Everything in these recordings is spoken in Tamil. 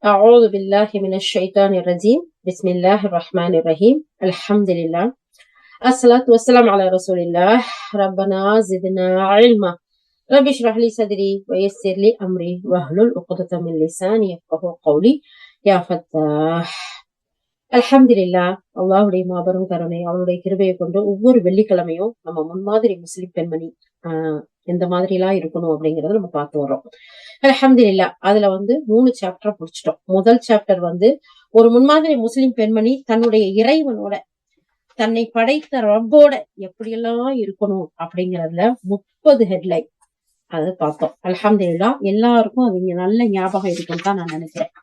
أعوذ بالله من الشيطان الرجيم بسم الله الرحمن الرحيم الحمد لله الصلاة والسلام على رسول الله ربنا زدنا علما رب اشرح لي صدري ويسر لي أمري واحلل عقدة من لساني يفقهوا قولي يا فتاح அல்ஹம்துலில்லா. அல்லாஹுடைய மாபெரும் கருணை அவனுடைய கிருபையை கொண்டு ஒவ்வொரு வெள்ளிக்கிழமையும் நம்ம முன்மாதிரி முஸ்லிம் பெண்மணி எந்த மாதிரி எல்லாம் இருக்கணும் அப்படிங்கறத நம்ம பார்த்து வரோம். அல்ஹம்துலில்லா. அதுல 3 சாப்டர் முடிச்சிட்டோம். முதல் சாப்டர் ஒரு முன்மாதிரி முஸ்லிம் பெண்மணி தன்னுடைய இறைவனோட, தன்னை படைத்த ரப்போட எப்படியெல்லாம் இருக்கணும் அப்படிங்கறதுல 30 ஹெட்லைன் அது பார்த்தோம். அல்ஹம்துலில்லா. எல்லாருக்கும் அது நல்ல ஞாபகம் இருக்குன்னு தான் நான் நினைக்கிறேன்.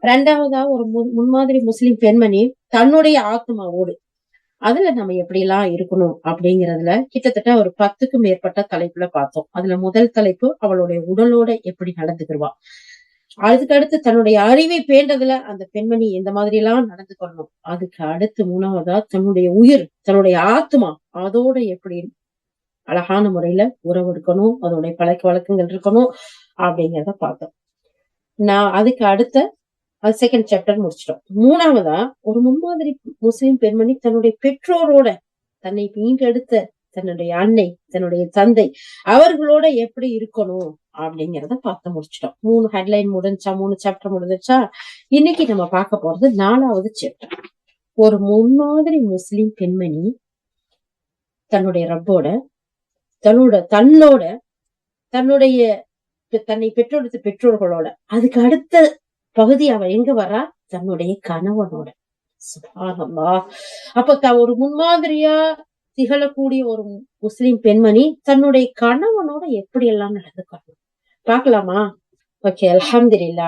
ரெண்டாவதா ஒரு முன்மாதிரி முஸ்லிம் பெண்மணி தன்னுடைய ஆத்மாவோடு அதுல நம்ம எப்படி எல்லாம் இருக்கணும் அப்படிங்கறதுல கிட்டத்தட்ட ஒரு 10க்கும் மேற்பட்ட தலைப்புல பார்த்தோம். அதுல முதல் தலைப்பு அவளுடைய உடலோட எப்படி நடந்துக்கிடுவா. அதுக்கு அடுத்து தன்னுடைய அறிவை பேண்டதுல அந்த பெண்மணி எந்த மாதிரி எல்லாம் நடந்துக்கணும். அதுக்கு அடுத்து 3வதா தன்னுடைய உயிர், தன்னுடைய ஆத்மா அதோட எப்படி அழகான முறையில உறவு இருக்கணும், அதோடைய பழக்க வழக்கங்கள் இருக்கணும் அப்படிங்கிறத பார்த்தோம். அதுக்கு அடுத்த செகண்ட் சாப்டர் முடிச்சிட்டோம். 3வதா ஒரு முன்மாதிரி முஸ்லிம் பெண்மணி தன்னுடைய பெற்றோரோட, தன்னை மீண்டெடுத்த தன்னுடைய அன்னை, தன்னுடைய தந்தை அவர்களோட எப்படி இருக்கணும் அப்படிங்கிறத பார்த்து முடிச்சிட்டோம். 3 ஹெட்லைன் முடிஞ்சா, 3 சாப்டர் முடிஞ்சிச்சா. இன்னைக்கு நம்ம பார்க்க போறது 4வது சாப்டர். ஒரு முன்மாதிரி முஸ்லிம் பெண்மணி தன்னுடைய ரப்போட, தன்னுடைய தன்னை பெற்றெடுத்த பெற்றோர்களோட, அதுக்கு அடுத்த பகுதி அவ எங்க வரா? தன்னுடைய கணவனோட. சுப்ஹானல்லாஹ். அப்ப ஒரு முன்மாதிரியா திகழக்கூடிய ஒரு முஸ்லிம் பெண்மணி தன்னுடைய கணவனோட எப்படி எல்லாம் நடந்துக்கணும் பாக்கலாமா? ஓகே. அல்ஹம்துலில்லா.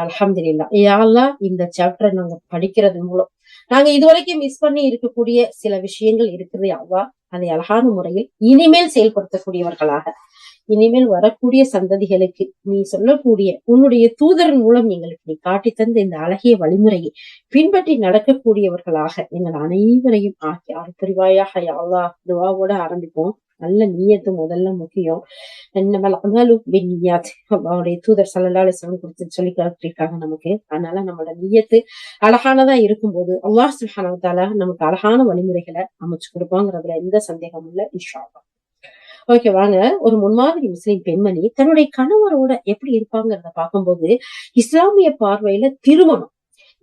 யா அல்லாஹ், இந்த சாப்டர் நாங்க படிக்கிறது மூலம் நாங்க இதுவரைக்கும் மிஸ் பண்ணி இருக்கக்கூடிய சில விஷயங்கள் இருக்குது. அல்லாஹ் அதை அழகான முறையில் இனிமேல் செயல்படுத்தக்கூடியவர்களாக, இனிமேல் வரக்கூடிய சந்ததிகளுக்கு நீ சொல்லக்கூடிய உன்னுடைய தூதரின் மூலம் எங்களுக்கு நீ காட்டி தந்த இந்த அழகிய வழிமுறையை பின்பற்றி நடக்கக்கூடியவர்களாக எங்கள் அனைவரையும் ஆக்கி அருள் புரிவாயாக. யா அல்லாஹ். துஆவோட ஆரம்பிப்போம். நல்ல நியத்து முதல்ல முக்கியம். அவருடைய தூதர் ஸல்லல்லாஹு அலைஹி வஸல்லம் குறித்து சொல்லி காட்டிருக்காங்க நமக்கு. அதனால நம்மளோட நியத்து அழகானதா இருக்கும்போது அல்லாஹ் சுப்ஹானஹு வ தஆலா நமக்கு அழகான வழிமுறைகளை அமைச்சு கொடுப்பாங்கிறதுல எந்த சந்தேகமும் இல்லை. இன்ஷா அல்லாஹ். ஓகே, வாங்க. ஒரு முன்மாதிரி முஸ்லிம் பெண்மணி தன்னுடைய கணவரோட எப்படி இருப்பாங்கிறத பார்க்கும்போது இஸ்லாமிய பார்வையில திருமணம்,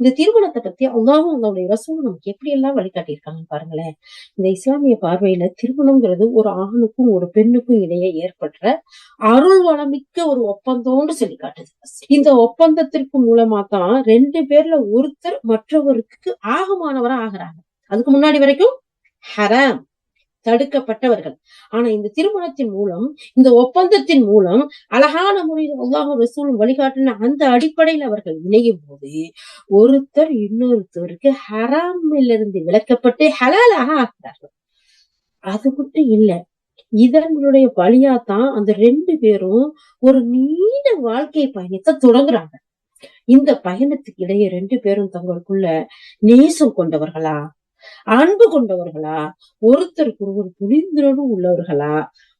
இந்த திருமணத்தை பத்தி அல்லாஹ்வும் அதனுடைய ரசூலும் நமக்கு எப்படி எல்லாம் வழிகாட்டி இருக்காங்க பாருங்களேன். இந்த இஸ்லாமிய பார்வையில திருமணம்ங்கிறது ஒரு ஆணுக்கும் ஒரு பெண்ணுக்கும் இடையே ஏற்படுற அருள் வளமிக்க ஒரு ஒப்பந்தம்னு சொல்லி காட்டுது. இந்த ஒப்பந்தத்திற்கு மூலமா தான் 2 பேர்ல ஒருத்தர் மற்றவருக்கு ஆகமானவரா ஆகுறாங்க. அதுக்கு முன்னாடி வரைக்கும் ஹராம், தடுக்கப்பட்டவர்கள். ஆனா இந்த திருமணத்தின் மூலம், இந்த ஒப்பந்தத்தின் மூலம் அழகான முறையில் அல்லாஹ்வும் ரசூலும் வழிகாட்டின அந்த அடிப்படையில் அவர்கள் இணையும் போது ஒருத்தர் இன்னொருத்தருக்கு ஹராமிலிருந்து விலக்கப்பட்டு ஹலாலாக ஆகிறார்கள். அது மட்டும் இல்ல, இதனுடைய வழியாத்தான் அந்த 2 பேரும் ஒரு நீண்ட வாழ்க்கை பயணத்தை தொடங்குறாங்க. இந்த பயணத்துக்கு இடையே 2 பேரும் தங்களுக்குள்ள நேசம் கொண்டவர்களா, அன்பு கொண்டவர்களா, ஒருத்தருக்கு ஒருவர் புரிந்துணர்வு உள்ளவர்களா,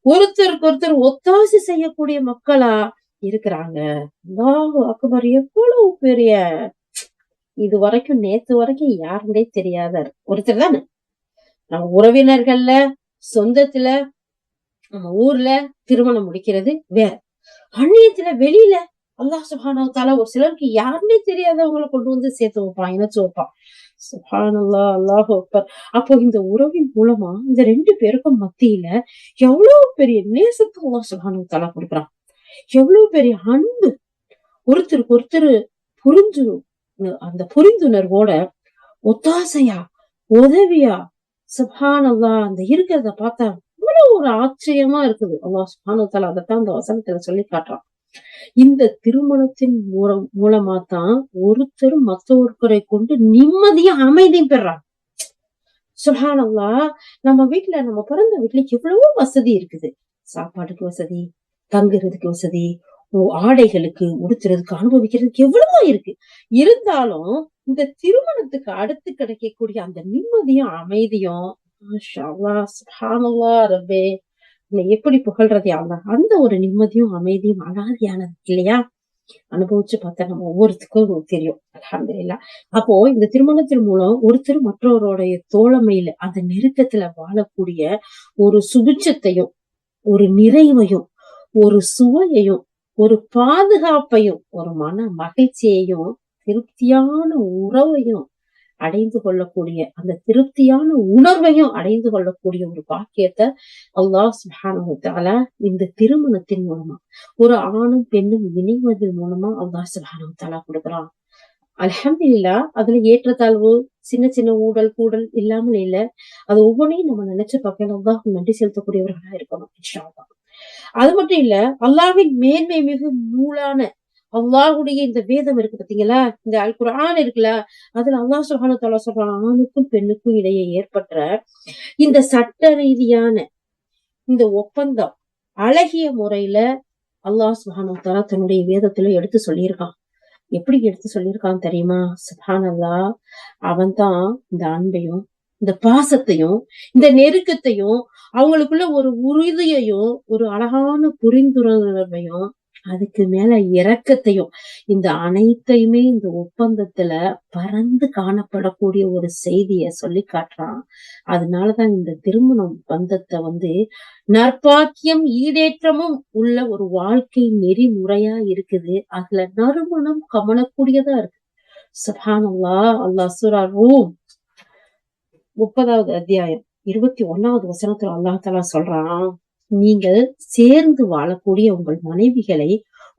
ஒருத்தருக்கு ஒருத்தர் ஒத்தாசை செய்யக்கூடிய மக்களா இருக்கிறாங்க. அல்லாஹ் அக்பர். எவ்வளவு பெரிய, இது வரைக்கும் நேத்து வரைக்கும் யாருன்னே தெரியாத ஒருத்தர் தானே. நம்ம உறவினர்கள்ல, சொந்தத்துல, நம்ம ஊர்ல திருமணம் முடிக்கிறது வேற. அந்நியத்துல, வெளியில அல்லாஹ் சுப்ஹானஹு வ தஆலா ஒரு சிலருக்கு யாருன்னே தெரியாதவங்களை கொண்டு சேர்த்து வைப்பான், இணைச்சு வைப்பான். சுப்ஹானல்லாஹ், அல்லாஹு அக்பர். அப்போ இந்த உறவின் மூலமா இந்த 2 பேருக்கும் மத்தியில எவ்வளவு பெரிய நேசத்தை அல்லாஹ் சுப்ஹானஹு வ தஆலா கொடுக்குறான். எவ்வளவு பெரிய அன்பு, ஒருத்தருக்கு ஒருத்தர் புரிஞ்சு, அந்த புரிந்துணர்வோட ஒத்தாசையா, உதவியா, சுப்ஹானல்லாஹ், அந்த இருக்கிறத பார்த்தா இவ்வளவு ஒரு ஆச்சரியமா இருக்குது. அல்லாஹ் சுப்ஹானஹு வ தஆலா அதைத்தான் அந்த வசனத்துல சொல்லி காட்டுறான். இந்த திருமணத்தின் மூலமா தான் ஒருத்தர் மற்றொருத்தரை கொண்டு நிம்மதியும் அமைதியும் பெறாங்க. சுப்ஹானல்லாஹ். நம்ம வீட்டுல, நம்ம பிறந்த வீட்டுல எவ்வளவோ வசதி இருக்குது. சாப்பாட்டுக்கு வசதி, தங்குறதுக்கு வசதி, ஆடைகளுக்கு, உடுத்துறதுக்கு, அனுபவிக்கிறதுக்கு எவ்வளவோ இருக்கு. இருந்தாலும் இந்த திருமணத்துக்கு அடுத்து கிடைக்கக்கூடிய அந்த நிம்மதியும் அமைதியும், மாஷா அல்லாஹ், சுப்ஹானல்லாஹ், ரப்பே எப்படி புகழ்றது அல்லாஹ். அந்த ஒரு நிம்மதியும் அமைதியும் அனாதியானது இல்லையா? அனுபவிச்சு பார்த்தா நம்ம ஒவ்வொருத்துக்கும் தெரியும். அல்ஹம்துலில்லாஹ். அப்போ இந்த திருமணத்தின் மூலம் ஒருத்தர் மற்றவருடைய தோழமையில அந்த நெருக்கத்துல வாழக்கூடிய ஒரு சுபிட்சத்தையும், ஒரு நிறைவையும், ஒரு சுவையையும், ஒரு பாதுகாப்பையும், ஒரு மன மகிழ்ச்சியையும், திருப்தியான உறவையும் அடைந்து கொள்ளக்கூடிய அந்த திருப்தியான உணர்வையும் அடைந்து கொள்ளக்கூடிய ஒரு பாக்கியத்தை அல்லாஹ் சுப்ஹானஹு வ தஆலா இந்த திருமணத்தின் மூலமா ஒரு ஆணும் பெண்ணும் இணைவதன் மூலமா அல்லாஹ் சுப்ஹானஹு வ தஆலா கொடுக்குறான். அல்ஹம்துலில்லாஹ். அதுல ஏற்றத்தாழ்வு, சின்ன சின்ன ஊடல் கூடல் இல்லாமல் இல்ல. அது ஒவ்வொன்னையும் நம்ம நினைச்சு பார்க்க அல்லாஹ்வுக்கு நன்றி செலுத்தக்கூடியவர்களா இருக்கணும் இன்ஷா அல்லாஹ். அது மட்டும் இல்ல, அல்லாஹ்வின் மேன்மை மிகு நூலான அல்லாஹ்வுடைய இந்த வேதம் இருக்கு பாத்தீங்களா, இந்த அல் குர்ஆன் இருக்குல்ல, அதுல அல்லாஹ் சுப்ஹானஹு வ தஆலா சொல்றான், ஆணுக்கும் பெண்ணுக்கும் இடையே ஏற்பட்ட இந்த சட்ட ரீதியான இந்த ஒப்பந்தம் அழகிய முறையில அல்லாஹ் சுப்ஹானஹு வ தஆலா தன்னுடைய வேதத்துல எடுத்து சொல்லியிருக்கான். எப்படி எடுத்து சொல்லியிருக்கான் தெரியுமா? சுப்ஹானல்லாஹ். அவன் தான் இந்த அன்பையும், இந்த பாசத்தையும், இந்த நெருக்கத்தையும், அவங்களுக்குள்ள ஒரு உறுதியையும், ஒரு அழகான புரிந்துணர்வையும், அதுக்கு மேல இரக்கத்தையும், இந்த அனைத்தையுமே இந்த ஒப்பந்தத்துல பரந்து காணப்படக்கூடிய ஒரு செய்திய சொல்லி காட்டுறான். அதனாலதான் இந்த திருமணம் பந்தத்தை நற்பாக்கியம் ஈடேற்றமும் உள்ள ஒரு வாழ்க்கை நெறிமுறையா இருக்குது. அதுல நறுமணம் கமலக்கூடியதா இருக்கு. சுப்ஹானல்லாஹ். அல்லாஹ் சூரா ரூம் 30வது அத்தியாயம் 21வது வசனத்துல அல்லாஹ் தஆலா சொல்றான், நீங்கள் சேர்ந்து வாழக்கூடிய உங்கள் மனைவிகளை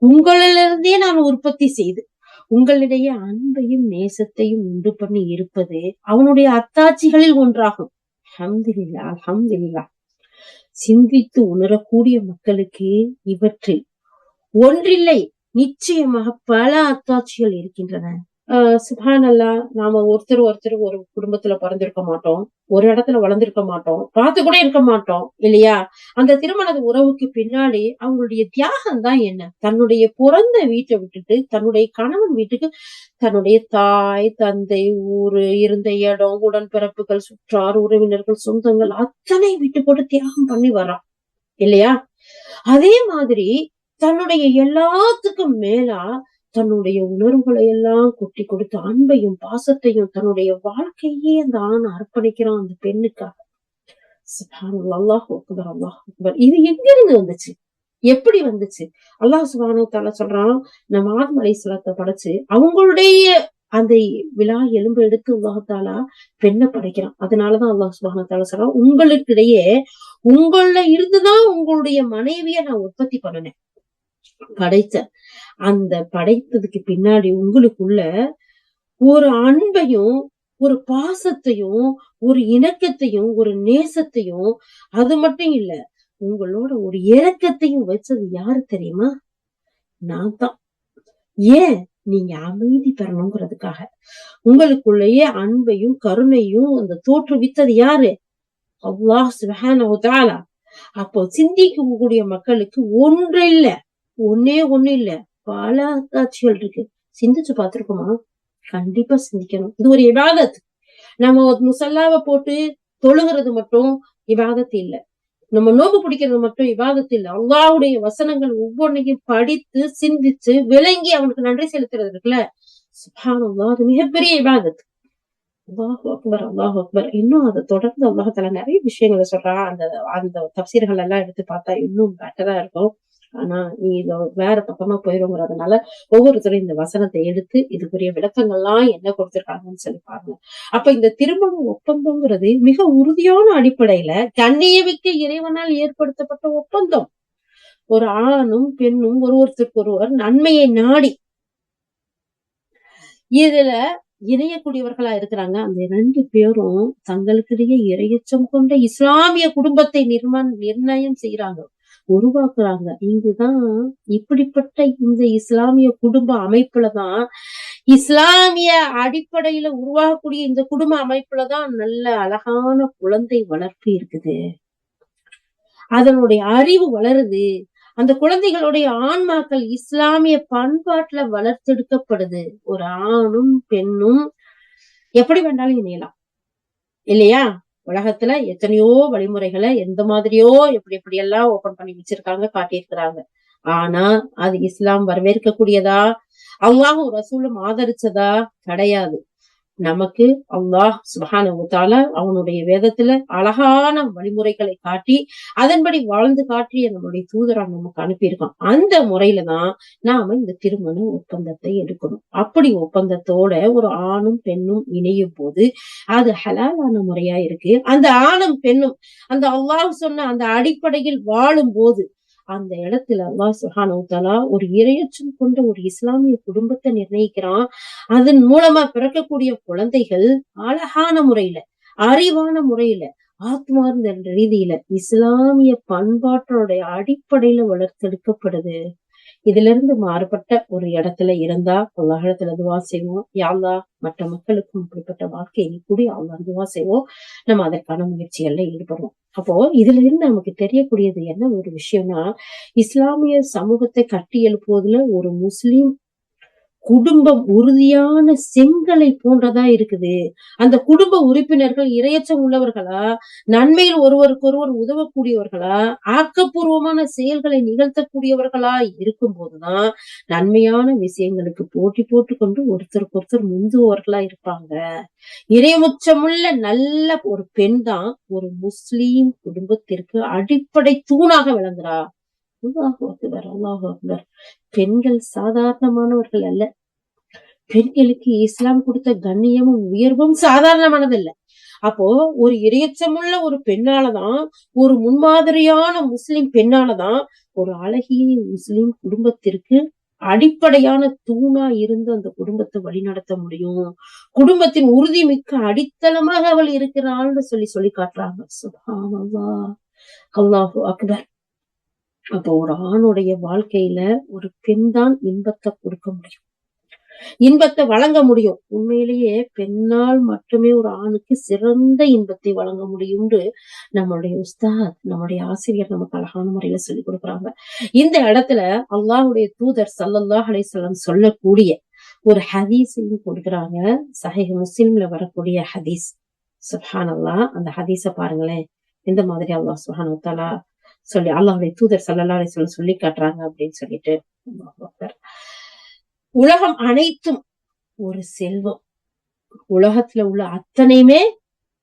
உங்களிலிருந்தே நான் உற்பத்தி செய்து உங்களிடையே அன்பையும் நேசத்தையும் உண்டு பண்ணி இருப்பது அவனுடைய அத்தாட்சிகளில் ஒன்றாகும். அல்ஹம்துலில்லாஹ், அல்ஹம்துலில்லாஹ். சிந்தித்து உணரக்கூடிய மக்களுக்கு இவற்றில் ஒன்றில்லை, நிச்சயமாக பல அத்தாட்சிகள் இருக்கின்றன. சுப்ஹானல்லாஹ். நாம ஒருத்தர் ஒரு குடும்பத்துல பிறந்திருக்க மாட்டோம், ஒரு இடத்துல வளர்ந்திருக்க மாட்டோம், பார்த்து கூட இருக்க மாட்டோம் இல்லையா? அந்த திருமண உறவுக்கு பின்னாடி அவங்களுடைய தியாகம் தான் என்ன? தன்னுடைய பிறந்த வீட்டை விட்டுட்டு தன்னுடைய கணவன் வீட்டுக்கு தன்னுடைய தாய், தந்தை, ஊரு, இருந்த இடம், உடன்பிறப்புகள், சுற்றார், உறவினர்கள், சொந்தங்கள் அத்தனை விட்டு போட்டு தியாகம் பண்ணி வர்றான் இல்லையா? அதே மாதிரி தன்னுடைய எல்லாத்துக்கும் மேலா தன்னுடைய உணர்வுகளை எல்லாம் கொட்டி கொடுத்து அன்பையும் பாசத்தையும் தன்னுடைய வாழ்க்கையே அந்த ஆண் அர்ப்பணிக்கிறான் அந்த பெண்ணுக்காக. சுப்ஹானல்லாஹ். அல்லாஹ் அக்பர், அல்லாஹ் அக்பர். இது எங்க இருந்து வந்துச்சு? எப்படி வந்துச்சு? அல்லாஹ் சுப்ஹானஹு வ தஆலா சொல்றான், நம்ம ஆதம் அலைஹிஸ்ஸலாத்தை படைச்சு அவங்களுடைய அந்த விழா எலும்பு எடுத்து அல்லாஹ் தஆலா பெண்ணை படைக்கிறான். அதனாலதான் அல்லாஹ் சுப்ஹானஹு வ தஆலா சொல்றான், உங்களுக்கிடையே உங்கள இருந்துதான் உங்களுடைய மனைவிய நான் உற்பத்தி பண்ணினேன், படைச்சேன். அந்த படைத்ததுக்கு பின்னாடி உங்களுக்குள்ள ஒரு அன்பையும், ஒரு பாசத்தையும், ஒரு இணக்கத்தையும், ஒரு நேசத்தையும், அது மட்டும் இல்ல, உங்களோட ஒரு இரக்கத்தையும் வச்சது யாரு தெரியுமா? நான் தான். ஏன்? நீங்க அமைதி பெறணுங்கிறதுக்காக. உங்களுக்குள்ளேயே அன்பையும் கருணையும் அந்த தோற்றுவித்தது யாரு? அல்லாஹ் சுப்ஹானஹு வ தஆலா. அப்போ சிந்திக்கக்கூடிய மக்களுக்கு ஒன்று இல்ல, ஒண்ணே ஒண்ணு இல்ல, பல அத்தாட்சிகள் இருக்கு. சிந்திச்சு பார்த்திருக்கோமா? கண்டிப்பா சிந்திக்கணும். இது ஒரு இபாதத். நம்ம முசல்லாவ போட்டு தொழுகிறது மட்டும் இபாதத் இல்ல. நம்ம நோன்பு பிடிக்கிறது மட்டும் இபாதத் இல்ல. அல்லாஹ்வுடைய வசனங்கள் ஒவ்வொன்னையும் படித்து, சிந்திச்சு, விளங்கி அவனுக்கு நன்றி செலுத்துறது இருக்குல்ல, சுப்ஹானல்லாஹ். அது மிகப்பெரிய இபாதத். அல்லாஹு அக்பர், அல்லாஹு அக்பர். இன்னும் அதை தொடர்ந்து அல்லாஹ் தஆலா நிறைய விஷயங்களை சொல்றான். அந்த அந்த தஃப்சீர்கள் எல்லாம் எடுத்து பார்த்தா இன்னும் பெட்டரா இருக்கும். ஆனா இது வேற பக்கமா போயிருங்கிறதுனால ஒவ்வொருத்தரும் இந்த வசனத்தை எடுத்து இதுக்குரிய விளக்கங்கள்லாம் என்ன கொடுத்திருக்காங்கன்னு சொல்லி பாருங்க. அப்ப இந்த திருமண ஒப்பந்தம்ங்கிறது மிக உறுதியான அடிப்படையில கண்ணியமிக்க இறைவனால் ஏற்படுத்தப்பட்ட ஒப்பந்தம். ஒரு ஆணும் பெண்ணும் ஒருவருக்கு ஒருவர் நன்மையை நாடி இதுல இணையக்கூடியவர்களா இருக்கிறாங்க. அந்த 2 பேரும் தங்களுக்கிடையே இரையச்சம் கொண்ட இஸ்லாமிய குடும்பத்தை நிர்ணயம் செய்யறாங்க, உருவாக்குறாங்க. இங்குதான் இப்படிப்பட்ட இந்த இஸ்லாமிய குடும்ப அமைப்புலதான், இஸ்லாமிய அடிப்படையில உருவாகக்கூடிய இந்த குடும்ப அமைப்புலதான் நல்ல அழகான குழந்தை வளர்ப்பு இருக்குது. அதனுடைய அறிவு வளருது. அந்த குழந்தைகளுடைய ஆன்மாக்கள் இஸ்லாமிய பண்பாட்டுல வளர்த்தெடுக்கப்படுது. ஒரு ஆணும் பெண்ணும் எப்படி வேண்டாலும் இணையலாம் இல்லையா? உலகத்துல எத்தனையோ வழிமுறைகளை எந்த மாதிரியோ எப்படி எல்லாம் ஓபன் பண்ணி வச்சிருக்காங்க, காட்டியிருக்கிறாங்க. ஆனா அது இஸ்லாம் வரவேற்கக்கூடியதா, அல்லாஹும் ரசூலும் ஆதரிச்சதா கிடையாது. நமக்கு அல்லாஹ் சுப்ஹானஹு வ தஆலா அவனுடைய வேதத்துல அழகான வழிமுறைகளை காட்டி அதன்படி வாழ்ந்து காட்டிய நம்முடைய தூதரா நமக்கு அனுப்பியிருக்கான். அந்த முறையில தான் நாம இந்த திருமண ஒப்பந்தத்தை எடுக்கணும். அப்படி ஒப்பந்தத்தோட ஒரு ஆணும் பெண்ணும் இணையும் போது அது ஹலாலான முறையா இருக்கு. அந்த ஆணும் பெண்ணும் அந்த அல்லாஹ் சொன்ன அந்த அடிப்படையில் வாழும் போது அந்த இடத்துல அல்லாஹ் சுப்ஹானஹு வ தஆலா ஒரு இரையச்சம் கொண்ட ஒரு இஸ்லாமிய குடும்பத்தை நிர்ணயிக்கிறான். அதன் மூலமா பிறக்கக்கூடிய குழந்தைகள் அழகான முறையில, அறிவான முறையில, ஆத்மார்ந்த ரீதியில இஸ்லாமிய பண்பாட்டோடைய அடிப்படையில வளர்த்தெடுக்கப்படுது. இதுல இருந்து மாறுபட்ட ஒரு இடத்துல இருந்தா அல்லாஹ்விடத்துல துவா செய்வோம். யா அல்லாஹ் மற்ற மக்களுக்கும் இப்படிப்பட்ட வாழ்க்கையை நீ கூடி அல்லாஹ் துவா செய்வோம். நம்ம அதற்கான முயற்சிகள்ல ஈடுபடுவோம். அப்போ இதுல இருந்து நமக்கு தெரியக்கூடியது என்ன ஒரு விஷயம்னா, இஸ்லாமிய சமூகத்தை கட்டி எழுப்புவதுல ஒரு முஸ்லிம் குடும்பம் உறுதியான செங்கலை போன்றதா இருக்குது. அந்த குடும்ப உறுப்பினர்கள் இரையச்சம் உள்ளவர்களா, நன்மையில் ஒருவருக்கொருவர் உதவக்கூடியவர்களா, ஆக்கப்பூர்வமான செயல்களை நிகழ்த்தக்கூடியவர்களா இருக்கும்போதுதான் நன்மையான விஷயங்களுக்கு போட்டி போட்டுக்கொண்டு ஒருத்தருக்கு ஒருத்தர் முந்துபவர்களா இருப்பாங்க. இறைமுச்சமுள்ள நல்ல ஒரு பெண் தான் ஒரு முஸ்லீம் குடும்பத்திற்கு அடிப்படை தூணாக விளங்குறா. அல்லாஹு அக்பர், அல்லாஹு அக்பர். பெண்கள் சாதாரணமானவர்கள் அல்ல. பெண்களுக்கு இஸ்லாம் கொடுத்த கண்ணியமும் உயர்வும் சாதாரணமானதல்ல. அப்போ ஒரு இரையச்சமுள்ள ஒரு பெண்ணாலதான், ஒரு முன்மாதிரியான முஸ்லிம் பெண்ணாலதான் ஒரு அழகிய முஸ்லிம் குடும்பத்திற்கு அடிப்படையான தூணா இருந்து அந்த குடும்பத்தை வழிநடத்த முடியும். குடும்பத்தின் உறுதிமிக்க அடித்தளமாக அவள் இருக்கிறாள்னு சொல்லி காட்டுறாங்க. சுப்ஹானல்லாஹ், அல்லாஹு அக்பர். அப்போ ஒரு ஆணுடைய வாழ்க்கையில ஒரு பெண் தான் இன்பத்தை கொடுக்க முடியும், இன்பத்தை வழங்க முடியும். உண்மையிலேயே பெண்ணால் மட்டுமே ஒரு ஆணுக்கு சிறந்த இன்பத்தை வழங்க முடியும்னு நம்மளுடைய உஸ்தாத், நம்முடைய ஆசிரியர் நமக்கு அழகான முறையில சொல்லிக் கொடுக்குறாங்க. இந்த இடத்துல அல்லாஹ்வுடைய தூதர் ஸல்லல்லாஹு அலைஹி வஸல்லம் சொல்லக்கூடிய ஒரு ஹதீஸையும் கொடுக்குறாங்க. சஹீஹ் முஸ்லிம்ல வரக்கூடிய ஹதீஸ். சுப்ஹானல்லாஹ். அந்த ஹதீஸ பாருங்களேன். எந்த மாதிரி அல்லாஹ் சுப்ஹானஹு வ தஆலா சொல்லி அல்லாஹ்வுடைய தூதர் ஸல்லல்லாஹு அலைஹி வஸல்லம் சொல்லி காட்டுறாங்க அப்படின்னு சொல்லிட்டு. அல்லாஹ் அக்பர். உலகம் அனைத்தும் ஒரு செல்வம். உலகத்துல உள்ள அத்தனையுமே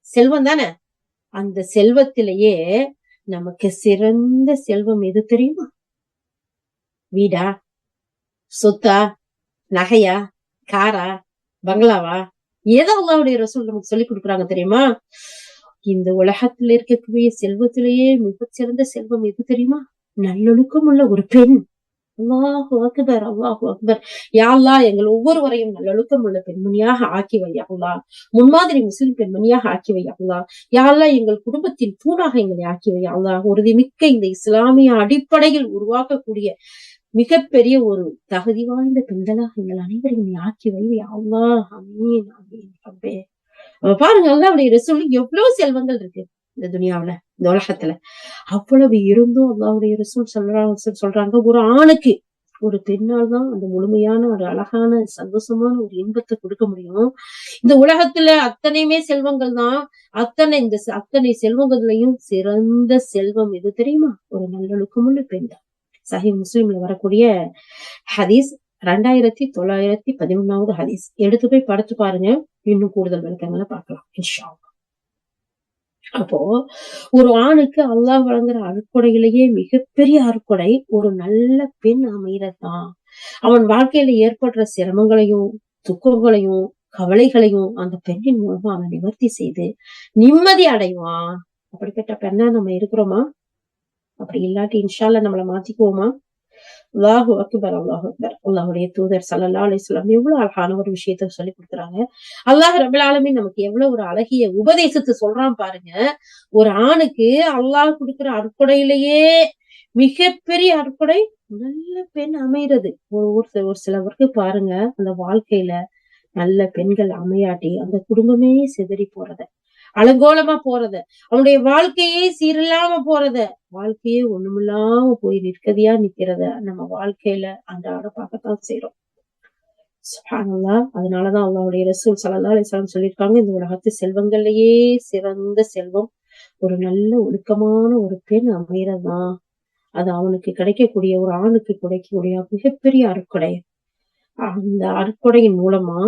செல்வம் தானே. அந்த செல்வத்திலேயே நமக்கு சிறந்த செல்வம் எது தெரியுமா? வீடா, சொத்தா, நகையா, காரா, பங்களாவா? ஏதோ அல்லாஹ்வுடைய ரசூல் நமக்கு சொல்லி கொடுக்குறாங்க தெரியுமா? இந்த உலகத்துல இருக்கக்கூடிய செல்வத்திலேயே மிகச்சிறந்த செல்வம் எது தெரியுமா? நல்லொழுக்கம் உள்ள ஒரு பெண். அல்லாஹு அக்பர், அல்லாஹு அக்பர். யா அல்லாஹ் எங்கள் ஒவ்வொருவரையும் நல்லொழுக்கம் உள்ள பெண்மணியாக ஆக்கி வை யா அல்லாஹ். முன்மாதிரி முஸ்லிம் பெண்மணியாக ஆக்கி வை யா அல்லாஹ். யா அல்லாஹ் எங்கள் குடும்பத்தின் தூணாக எங்களை ஆக்கி வை யா அல்லாஹ். உறுதிமிக்க இந்த இஸ்லாமிய அடிப்படையில் உருவாக்கக்கூடிய மிகப்பெரிய ஒரு தகுதி வாய்ந்த பெண்களாக எங்கள் அனைவரையும் நீ ஆக்கி வை யா அல்லாஹ். ஆமீன், ஆமீன் ரப்பே. பாருங்க அல்லாஹ்வுடைய ரசூலுக்கு எவ்வளவு செல்வங்கள் இருக்கு இந்த துனியாவுல, இந்த உலகத்துல. அவ்வளவு இருந்தும் அல்லாஹ்வுடைய ரசூல் ஸல்லல்லாஹு அலைஹி வஸல்லம் சொல்றாங்க, ஒரு ஆணுக்கு ஒரு பெண்ணால் தான் அந்த முழுமையான ஒரு அழகான சந்தோஷமான ஒரு இன்பத்தை கொடுக்க முடியும். இந்த உலகத்துல அத்தனையுமே செல்வங்கள் தான். அத்தனை செல்வங்கள்லயும் சிறந்த செல்வம் எது தெரியுமா? ஒரு நல்லொழுக்கமுள்ள பெண் தான். சஹீஹ் முஸ்லிம்ல வரக்கூடிய ஹதீஸ் 2911வது ஹதீஸ். எடுத்து போய் படிச்சு பாருங்க. இன்னும் கூடுதல் விளக்கங்களை பார்க்கலாம் இன்ஷா அல்லாஹ். அப்போ ஒரு ஆணுக்கு அல்லாஹ் வழங்குற அருட்கொடையிலேயே மிகப்பெரிய அருட்கொடை ஒரு நல்ல பெண் அமையறதுதான். அவன் வாழ்க்கையில ஏற்படுற சிரமங்களையும், துக்கங்களையும், கவலைகளையும் அந்த பெண்ணின் மூலமா அவன் நிவர்த்தி செய்து நிம்மதி அடைவான். அப்படிப்பட்ட பெண்ணா நம்ம இருக்கிறோமா? அப்படி இல்லாட்டி இன்ஷா அல்லாஹ் நம்மள மாத்திக்குவோமா? அல்லாஹு அக்பர், அல்லாஹு அக்பர். அல்லாஹ்வுடைய தூதர் ஸல்லல்லாஹு அலைஹி வஸல்லம் எவ்வளவு அழகான ஒரு விஷயத்த சொல்லி கொடுக்குறாங்க. அல்லாஹ் ரப்பல் ஆலமீன் நமக்கு எவ்வளவு ஒரு அழகிய உபதேசத்தை சொல்றான் பாருங்க. ஒரு ஆணுக்கு அல்லாஹ் கொடுக்கிற அருட்கொடையிலேயே மிகப்பெரிய அருட்கொடை நல்ல பெண் அமைகிறது. ஒரு சிலவருக்கு பாருங்க அந்த வாழ்க்கையில நல்ல பெண்கள் அமையாட்டி அந்த குடும்பமே சிதறி போறத, அலங்கோலமா போறத, அவனுடைய வாழ்க்கையே சீரில்லாம போறத, வாழ்க்கையே ஒண்ணுமில்லாம போய் நிற்கதியா நிக்கிறத நம்ம வாழ்க்கையில அன்றாட பார்க்கத்தான் செய்றோம். சுப்ஹானல்லாஹ். அதனாலதான் அல்லாஹ்வுடைய ரசூல் ஸல்லல்லாஹு அலைஹி வஸல்லம் சொல்லியிருக்காங்க, இந்த உலகத்து செல்வங்கள்லயே சிறந்த செல்வம் ஒரு நல்ல ஒழுக்கமான ஒரு பெண் அமையறதுதான். அது அவனுக்கு கிடைக்கக்கூடிய ஒரு ஆணுக்கு கிடைக்கக்கூடிய மிகப்பெரிய அருட்கொடை. அந்த அருட்கொடையின் மூலமா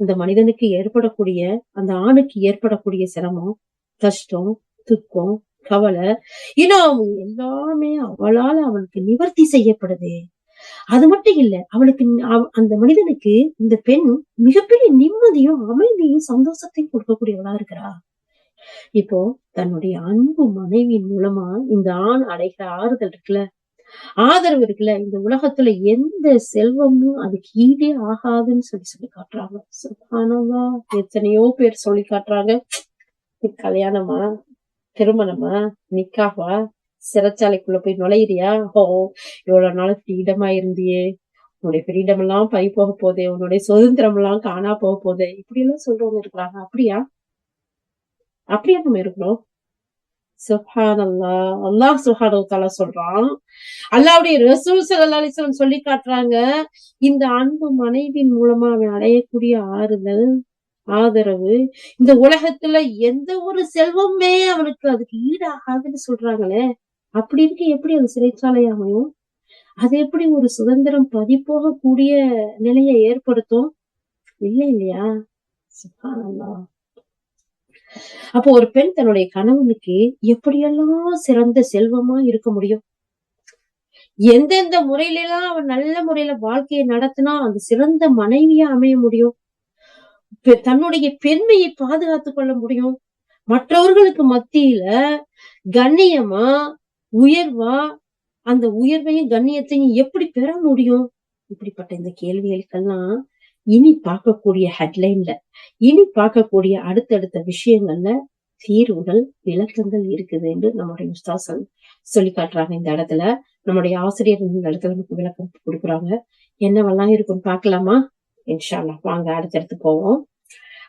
அந்த மனிதனுக்கு ஏற்படக்கூடிய, அந்த ஆணுக்கு ஏற்படக்கூடிய சிரமம், கஷ்டம், துக்கம், கவலை, இன்னும் எல்லாமே அவளால அவனுக்கு நிவர்த்தி செய்யப்படுது. அது மட்டும் இல்ல, அவளுக்கு அந்த மனிதனுக்கு இந்த பெண் மிகப்பெரிய நிம்மதியும், அமைதியும், சந்தோஷத்தையும் கொடுக்கக்கூடியவளா இருக்கிறா. இப்போ தன்னுடைய அன்பு மனைவியின் மூலமா இந்த ஆண் அடைகிற ஆறுதல் இருக்குல்ல, ஆதரவு இருக்குல்ல, இந்த உலகத்துல எந்த செல்வமும் அதுக்கு ஈடே ஆகாதுன்னு சொல்லி காட்டுறாங்க. சுப்ஹானல்லாஹ். எத்தனையோ பேர் சொல்லி காட்டுறாங்க. கல்யாணமா, திருமணமா, நிக்காவா, சிறைச்சாலைக்குள்ள போய் நுழையிறியா? ஓ, இவ்வளவு நாள் ஃப்ரீடமா இருந்தியே, உன்னுடைய ஃப்ரீடம் எல்லாம் பறி போக போதே, உன்னுடைய சுதந்திரம் எல்லாம் காணா போக போதே, இப்படி எல்லாம் சொல்றவங்க இருக்கிறாங்க. அப்படியா? அப்படியா நம்ம இருக்கணும்? சுப்ஹானல்லாஹ். அல்லாஹ் சுப்ஹானஹு வ தஆலா சொல்றான், அல்லாஹ்வுடைய ரசூல் ஸல்லல்லாஹு அலைஹி வஸல்லம் சொல்லி காட்டுறாங்க, இந்த அன்பு மனைவியின் மூலமா அவன் அடையக்கூடிய ஆறுதல், ஆதரவு, இந்த உலகத்துல எந்த ஒரு செல்வமே அவனுக்கு அதுக்கு ஈடாகாதுன்னு சொல்றாங்களே. அப்படி இருக்கு எப்படி அது சிறைச்சாலை அமையும்? அது எப்படி ஒரு சுதந்திரம் பறிபோகக்கூடிய நிலையை ஏற்படுத்தும்? இல்லை இல்லையா? சுப்ஹானல்லாஹ். அப்போ ஒரு பெண் தன்னுடைய கணவனுக்கு எப்படியெல்லாம் சிறந்த செல்வமா இருக்க முடியும்? எந்தெந்த முறையில எல்லாம் அவன் நல்ல முறையில வாழ்க்கையை நடத்தினா அந்த சிறந்த மனைவியா அமைய முடியும்? தன்னுடைய பெண்மையை பாதுகாத்துக் கொள்ள முடியும்? மற்றவர்களுக்கு மத்தியில கண்ணியமா, உயர்வா, அந்த உயர்வையும் கண்ணியத்தையும் எப்படி பெற முடியும்? இப்படிப்பட்ட இந்த கேள்விகளுக்கெல்லாம் இனி பார்க்கக்கூடிய ஹெட்லைன்ல, இனி பார்க்கக்கூடிய அடுத்தடுத்த விஷயங்கள்ல தீர்வுகள், விளக்கங்கள் இருக்குது என்று நம்முடைய உஸ்தாஸ் சொல்லி காட்டுறாங்க. இந்த இடத்துல நம்முடைய ஆசிரியர் இந்த இடத்துல நமக்கு விளக்கம் கொடுக்குறாங்க. என்னவெல்லாம் இருக்குன்னு பார்க்கலாமா? இன்ஷா அல்லாஹ். வாங்க அடுத்தடுத்து போவோம்.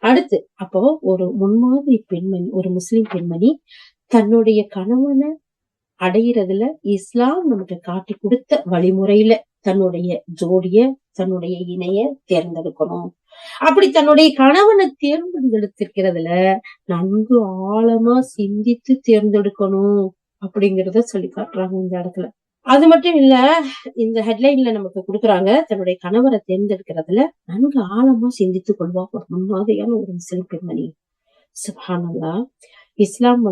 அடுத்து அப்போ ஒரு முன்மாதிரி பெண்மணி, ஒரு முஸ்லிம் பெண்மணி தன்னுடைய கணவனை அடையிறதுல இஸ்லாம் நமக்கு காட்டி கொடுத்த வழிமுறையில தன்னுடைய ஜோடிய, தன்னுடைய இணைய தேர்ந்தெடுக்கணும். அப்படி தன்னுடைய கணவனை தேர்ந்தெடுத்திருக்கிறதுல நன்கு ஆழமா சிந்தித்து தேர்ந்தெடுக்கணும் அப்படிங்கறத சொல்லி காட்டுறாங்க இந்த இடத்துல. அது மட்டும் இல்ல, இந்த ஹெட்லைன்ல நமக்கு கொடுக்குறாங்க, தன்னுடைய கணவரை தேர்ந்தெடுக்கிறதுல நன்கு ஆழமா சிந்தித்துக் கொள்வா ஒரு முன்மாதிரியான ஒரு முஸ்லிம் பெண்மணி. சுப்ஹானல்லாஹ். இஸ்லாம்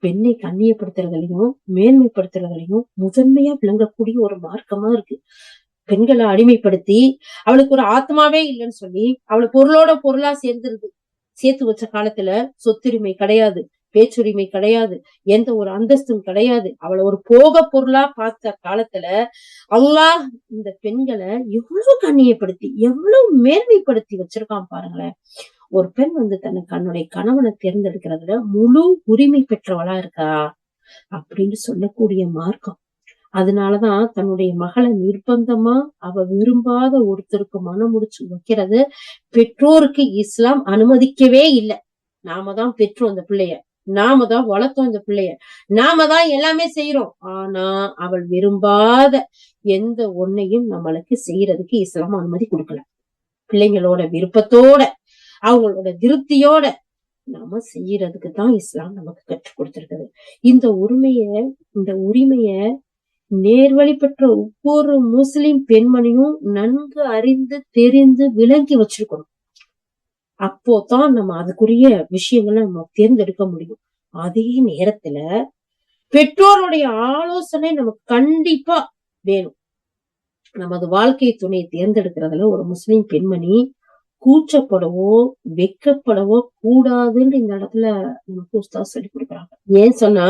பெண்ணை கண்ணியப்படுத்துறதுலயும் மேன்மைப்படுத்துறதுலயும் முதன்மையா விளங்கக்கூடிய ஒரு மார்க்கமா இருக்கு. பெண்களை அடிமைப்படுத்தி அவளுக்கு ஒரு ஆத்மாவே இல்லைன்னு சொல்லி அவளை பொருளோட பொருளா சேர்த்து வச்ச காலத்துல சொத்துரிமை கிடையாது, பேச்சுரிமை கிடையாது, எந்த ஒரு அந்தஸ்தும் கிடையாது. அவளை ஒரு போக பொருளா பார்த்த காலத்துல அல்லாஹ் இந்த பெண்களை எவ்வளவு கண்ணியப்படுத்தி, எவ்வளவு மேன்மைப்படுத்தி வச்சிருக்கான் பாருங்களேன். ஒரு பெண் தன்னுடைய கணவனை தேர்ந்தெடுக்கிறதுல முழு உரிமை பெற்றவளா இருக்கா அப்படின்னு சொல்லக்கூடிய மார்க்கம். அதனாலதான் தன்னுடைய மகளை நிர்பந்தமா அவ விரும்பாத ஒருத்தருக்கு மனம் முடிச்சு வைக்கிறது பெற்றோருக்கு இஸ்லாம் அனுமதிக்கவே இல்லை. நாம தான் பெற்றோம் அந்த பிள்ளைய, நாம தான் வளர்த்தோம் இந்த பிள்ளைய, நாம தான் எல்லாமே செய்யறோம். ஆனா அவள் விரும்பாத எந்த ஒன்னையும் நம்மளுக்கு செய்யறதுக்கு இஸ்லாம் அனுமதி கொடுக்கல. பிள்ளைங்களோட விருப்பத்தோட, அவங்களோட திருப்தியோட நாம செய்யறதுக்கு தான் இஸ்லாம் நமக்கு கற்றுக் கொடுத்திருக்குது. இந்த உரிமைய நேர்வழி பெற்ற ஒவ்வொரு முஸ்லிம் பெண்மணியும் நன்கு அறிந்து தெரிந்து விளங்கி வச்சிருக்கணும். அப்போதான் நம்ம அதுக்குரிய விஷயங்களை நம்ம தேர்ந்தெடுக்க முடியும். அதே நேரத்துல பெற்றோருடைய ஆலோசனை நமக்கு கண்டிப்பா வேணும். நமது வாழ்க்கை துணையை தேர்ந்தெடுக்கிறதுல ஒரு முஸ்லிம் பெண்மணி கூச்சப்படவோ வெக்கப்படவோ கூடாதுன்னு இந்த இடத்துல நமக்கு உஸ்தாத் சொல்லி கொடுக்குறாங்க. ஏன் சொன்னா,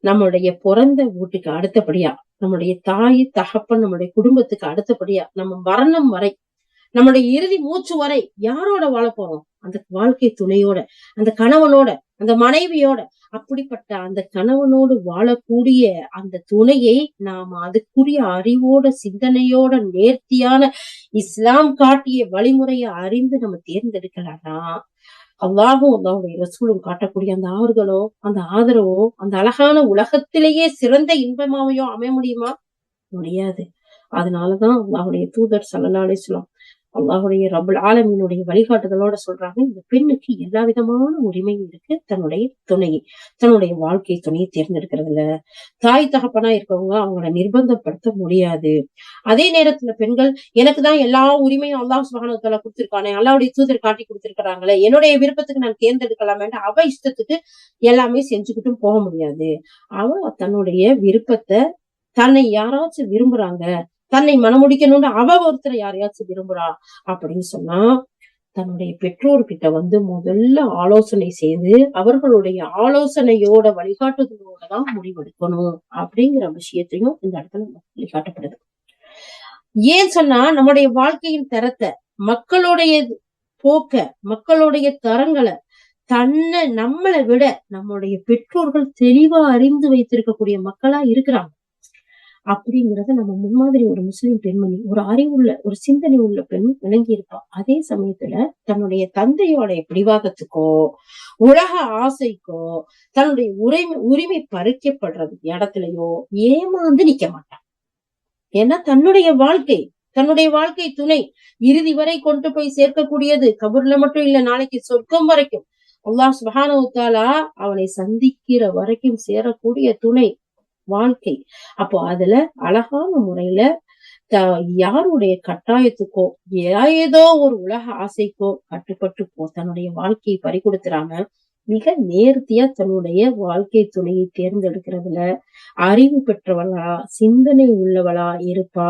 நம்மளுடைய பிறந்த வீட்டுக்கு அடுத்தபடியா, நம்மளுடைய தாய் தகப்பன், நம்மளுடைய குடும்பத்துக்கு அடுத்தபடியா, நம்ம மரணம் வரை, நம்மளுடைய இறுதி மூச்சு வரை யாரோட வாழ போறோம்? அந்த வாழ்க்கை துணையோட, அந்த கணவனோட, அந்த மனைவியோட. அப்படிப்பட்ட அந்த கணவனோடு வாழக்கூடிய அந்த துணையை நாம அதுக்குரிய அறிவோட, சிந்தனையோட, நேர்த்தியான இஸ்லாம் காட்டிய வழிமுறையை அறிந்து நம்ம தேர்ந்தெடுக்கலாம்னா அல்லாஹும் அல்லாஹ்வுடைய ரசூலும் காட்டக்கூடிய அந்த ஆறுதலோ, அந்த ஆதரவோ, அந்த அழகான உலகத்திலேயே சிறந்த இன்பமாவையோ அமைய முடியுமா? முடியாது. அதனாலதான் அல்லாஹ்வுடைய தூதர் ஸல்லல்லாஹு அலைஹி வஸல்லம் அல்லாஹுடைய ரபுல் ஆலமீனுடைய வழிகாட்டுதலோட சொல்றாங்க, இந்த பெண்ணுக்கு எல்லா விதமான உரிமையும் இருக்கு தன்னுடைய வாழ்க்கை துணையை தேர்ந்தெடுக்கிறதுல. தாய் தகப்பனா இருக்கவங்க அவங்கள நிர்பந்தப்படுத்த முடியாது. அதே நேரத்துல பெண்கள் எனக்குதான் எல்லா உரிமையும் அல்லாஹ் சுப்ஹானஹு வ தஆலா கொடுத்திருக்கானே, அல்லாஹ்வுடைய தூதர் காட்டி கொடுத்திருக்கிறாங்களே, என்னுடைய விருப்பத்துக்கு நான் தேர்ந்தெடுக்கலாமே, அவ இஷ்டத்துக்கு எல்லாமே செஞ்சுக்கிட்டும் போக முடியாது. அவ தன்னுடைய விருப்பத்தை தன்னை யாராச்சும் விரும்புறாங்க, தன்னை மனமுடிக்கணும்னு அவ ஒருத்தரை யாரையாச்சும் விரும்புறா அப்படின்னு சொன்னா தன்னுடைய பெற்றோர்கிட்ட முதல்ல ஆலோசனை செய்து அவர்களுடைய ஆலோசனையோட வழிகாட்டுதலோட தான் முடிவெடுக்கணும் அப்படிங்கிற விஷயத்தையும் இந்த இடத்துல வழிகாட்டப்படுது. ஏன் சொன்னா நம்முடைய வாழ்க்கையின் தரத்தை, மக்களுடைய போக்க, மக்களுடைய தரங்களை நம்மளை விட நம்முடைய பெற்றோர்கள் தெளிவா அறிந்து வைத்திருக்கக்கூடிய மக்களா இருக்கிறாங்க. அப்படிங்கறத நம்ம முன்மாதிரி ஒரு முஸ்லிம் பெண்மணி, ஒரு அறிவுள்ள, ஒரு சிந்தனை உள்ள பெண் விளங்கி இருப்பா. அதே சமயத்துல தன்னுடைய தந்தையோட பிடிவாதத்துக்கோ உலக ஆசைக்கோ தன்னுடைய உரிமை பறிக்கப்படுறது இடத்துலயோ ஏமாந்து நிக்க மாட்டான். ஏன்னா தன்னுடைய வாழ்க்கை துணை இறுதி வரை கொண்டு போய் சேர்க்கக்கூடியது கபூர்ல மட்டும் இல்ல, நாளைக்கு சொர்க்கம் வரைக்கும் அல்லாஹ் சுப்ஹானஹு வ தஆலா அவனை சந்திக்கிற வரைக்கும் சேரக்கூடிய துணை வாழ்க்கை. அப்போ அதுல அழகான முறையில யாருடைய கட்டாயத்துக்கோ ஏதோ ஒரு உலக ஆசைக்கோ கட்டுப்பட்டு தன்னுடைய வாழ்க்கையை பறிகொடுத்துறாம மிக நேர்த்தியா தன்னுடைய வாழ்க்கை துணையை தேர்ந்தெடுக்கிறதுல அறிவு பெற்றவளா, சிந்தனை உள்ளவளா இருப்பா.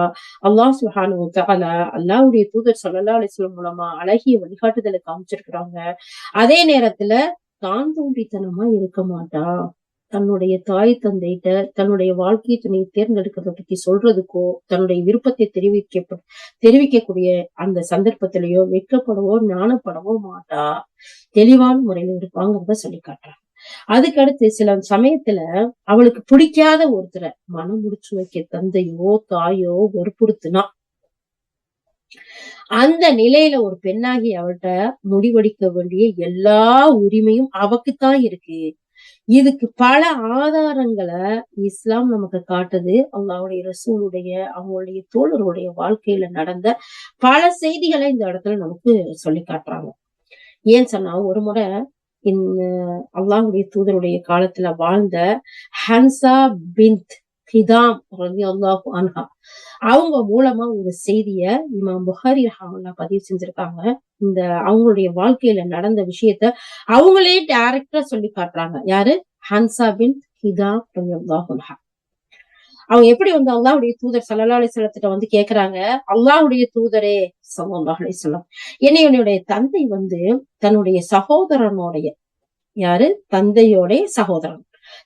அல்லாஹ் சுப்ஹானஹு வ தஆலா அல்லாஹ்வுடைய தூதர் ஸல்லல்லாஹு அலைஹி வஸல்லம் மூலமா அழகிய வழிகாட்டுதலை காமிச்சிருக்கிறாங்க. அதே நேரத்துல தான் தோன்றித்தனமா இருக்க மாட்டா. தன்னுடைய தாய் தந்தைகிட்ட தன்னுடைய வாழ்க்கை துணையை தேர்ந்தெடுக்கிறத பத்தி சொல்றதுக்கோ தன்னுடைய விருப்பத்தை தெரிவிக்கக்கூடிய அந்த சந்தர்ப்பத்திலேயோ வெட்கப்படவோ ஞானப்படவோ மாட்டா. தெளிவான முறையில இருப்பாங்கிறத சொல்லி காட்டுறாங்க. அதுக்கடுத்து சில சமயத்துல அவளுக்கு பிடிக்காத ஒருத்தரை மனம் முடிச்சு வைக்க தந்தையோ தாயோ வற்புறுத்துனா அந்த நிலையில ஒரு பெண்ணாகி அவள்கிட்ட முடிவெடுக்க வேண்டிய எல்லா உரிமையும் அவக்குத்தான் இருக்கு. இதுக்கு பல ஆதாரங்களை இஸ்லாம் நமக்கு காட்டுது. அல்லாஹ்வுடைய ரசூலுடைய அவங்களுடைய தோழர்களுடைய வாழ்க்கையில நடந்த பல செய்திகளை இந்த இடத்துல நமக்கு சொல்லி காட்டுறாங்க. ஏன் சொன்னா ஒரு முறை இந்த அல்லாஹ்வுடைய தூதருடைய காலத்துல வாழ்ந்த ஹன்சா பின்த் ஹிதாம் ரலியல்லாஹு அன்ஹா அவங்க மூலமா ஒரு செய்திய இமாம் புகாரி ரஹ்மத்துல்லாஹி பதிவு செஞ்சிருக்காங்க. இந்த அவங்களுடைய வாழ்க்கையில நடந்த விஷயத்த அவங்களே டைரக்டா சொல்லி காட்டுறாங்க. யாரு? ஹன்சா பின் ஹிதாம் ரலியல்லாஹு அன்ஹா. அவங்க எப்படி அல்லாஹ்வுடைய தூதர் ஸல்லல்லாஹு அலைஹி வஸல்லம் கேக்குறாங்க, அல்லாஹ்வுடைய தூதரே ஸல்லல்லாஹு அலைஹி வஸல்லம், என்னுடைய தந்தை தன்னுடைய சகோதரனுடைய, யாரு? தந்தையோட சகோதரன்.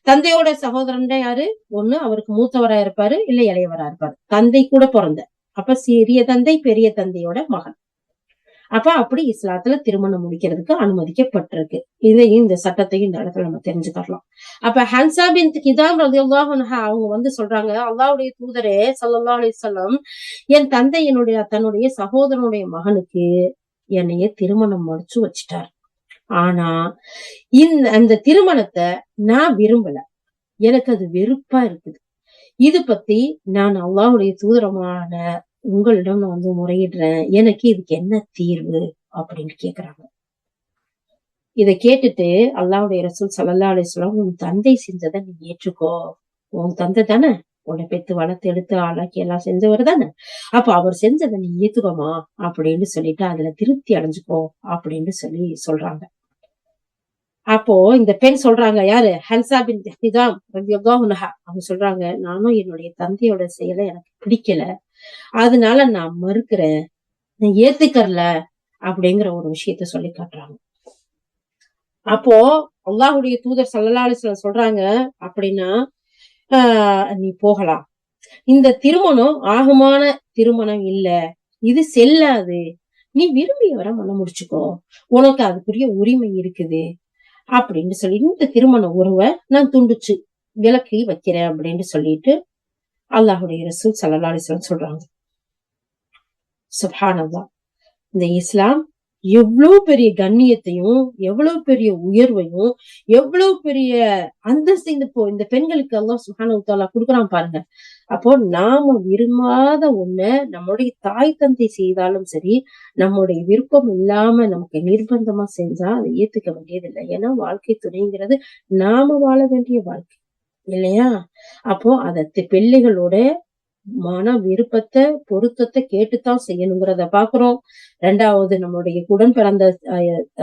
தந்தையோட சகோதரன் யாரு? ஒண்ணு அவருக்கு மூத்தவரா இருப்பாரு, இல்ல இளையவரா இருப்பாரு. தந்தை கூட பிறந்த, அப்ப சிறிய தந்தை பெரிய தந்தையோட மகன். அப்ப அப்படி இஸ்லாத்துல திருமணம் முடிக்கிறதுக்கு அனுமதிக்கப்பட்டிருக்கு. இதையும் இந்த சட்டத்தையும் இந்த இடத்துல நம்ம தெரிஞ்சுக்கலாம். அப்ப ஹன்சா பின்த் ஹிதாம் ரலியல்லாஹு அன்ஹா அவங்க சொல்றாங்க, அல்லாஹ்வுடைய தூதரே ஸல்லல்லாஹு அலைஹி வஸல்லம், என் தந்தை தன்னுடைய சகோதரனுடைய மகனுக்கு என்னைய திருமணம் முடிச்சு வச்சுட்டார். ஆனா அந்த திருமணத்தை நான் விரும்பல. எனக்கு அது வெறுப்பா இருக்குது. இது பத்தி நான் அல்லாஹ்வுடைய தூதரமான உங்களிடம் நான் முறையிடுறேன். எனக்கு இதுக்கு என்ன தீர்வு அப்படின்னு கேக்குறாங்க. இதை கேட்டுட்டு அல்லாஹ்வுடைய ரசூல் ஸல்லல்லாஹு அலைஹி வஸல்லம், உன் தந்தை செஞ்சதை நீ ஏற்றுக்கோ. உன் தந்தை தானே உன்னை பெத்து வளர்த்து எடுத்து ஆளாக்கி எல்லாம் செஞ்சவர் தானே, அப்ப அவர் செஞ்சதை நீ ஏத்துக்கோமா அப்படின்னு சொல்லிட்டு அதுல திருப்தி அடைஞ்சுக்கோ அப்படின்னு சொல்றாங்க. அப்போ இந்த பெண் சொல்றாங்க, யாரு? ஹன்சா பின் ஹிதாம் ரலியல்லாஹு அன்ஹா அவங்க சொல்றாங்க, நானும் என்னுடைய தந்தையோட செயலை எனக்கு பிடிக்கல, அதனால நான் மறுக்கிறேன், நான் ஏத்துக்கறல அப்படிங்கிற ஒரு விஷயத்த சொல்லி காட்டுறாங்க. அப்போ அல்லாஹ்வுடைய தூதர் ஸல்லல்லாஹு அலைஹி வஸல்லம் சொல்றாங்க, அப்படின்னா நீ போகலாம். இந்த திருமணம் ஆகமான திருமணம் இல்ல, இது செல்லாது. நீ விரும்பியவரை மனம் முடிச்சுக்கோ, உனக்கு அதுக்குரிய உரிமை இருக்குது அப்படின்னு சொல்லி இந்த திருமண உறவை நான் துண்டிச்சு விலக்கி வைக்கிறேன் அப்படின்னு சொல்லிட்டு அல்லாஹ்வுடைய ரசூல் ஸல்லல்லாஹு அலைஹி வஸல்லம் சொல்றாங்க. சுப்ஹானல்லாஹ். இந்த இஸ்லாம் எவ்வளவு பெரிய கண்ணியத்தையும், எவ்வளவு பெரிய உயர்வையும், எவ்வளவு பெரிய அந்தஸ்து இந்த பெண்களுக்கு அல்லாஹ் சுப்ஹானஹு வ தஆலா குடுக்குறான் பாருங்க. அப்போ நாம விரும்பாத ஒண்ண நம்முடைய தாய் தந்தை செய்தாலும் சரி, நம்முடைய விருப்பம் இல்லாம நமக்கு நிர்பந்தமா செஞ்சா அதை ஏத்துக்க வேண்டியதில்லை. ஏன்னா வாழ்க்கை துணைங்கிறது நாம வாழ வேண்டிய வாழ்க்கை இல்லையா? அப்போ அத பிள்ளைகளோட மன விருப்பத்த, பொருத்தத்த கேட்டுத்தான் செய்யணுங்கிறத பாக்குறோம். 2வது நம்முடைய உடன் பிறந்த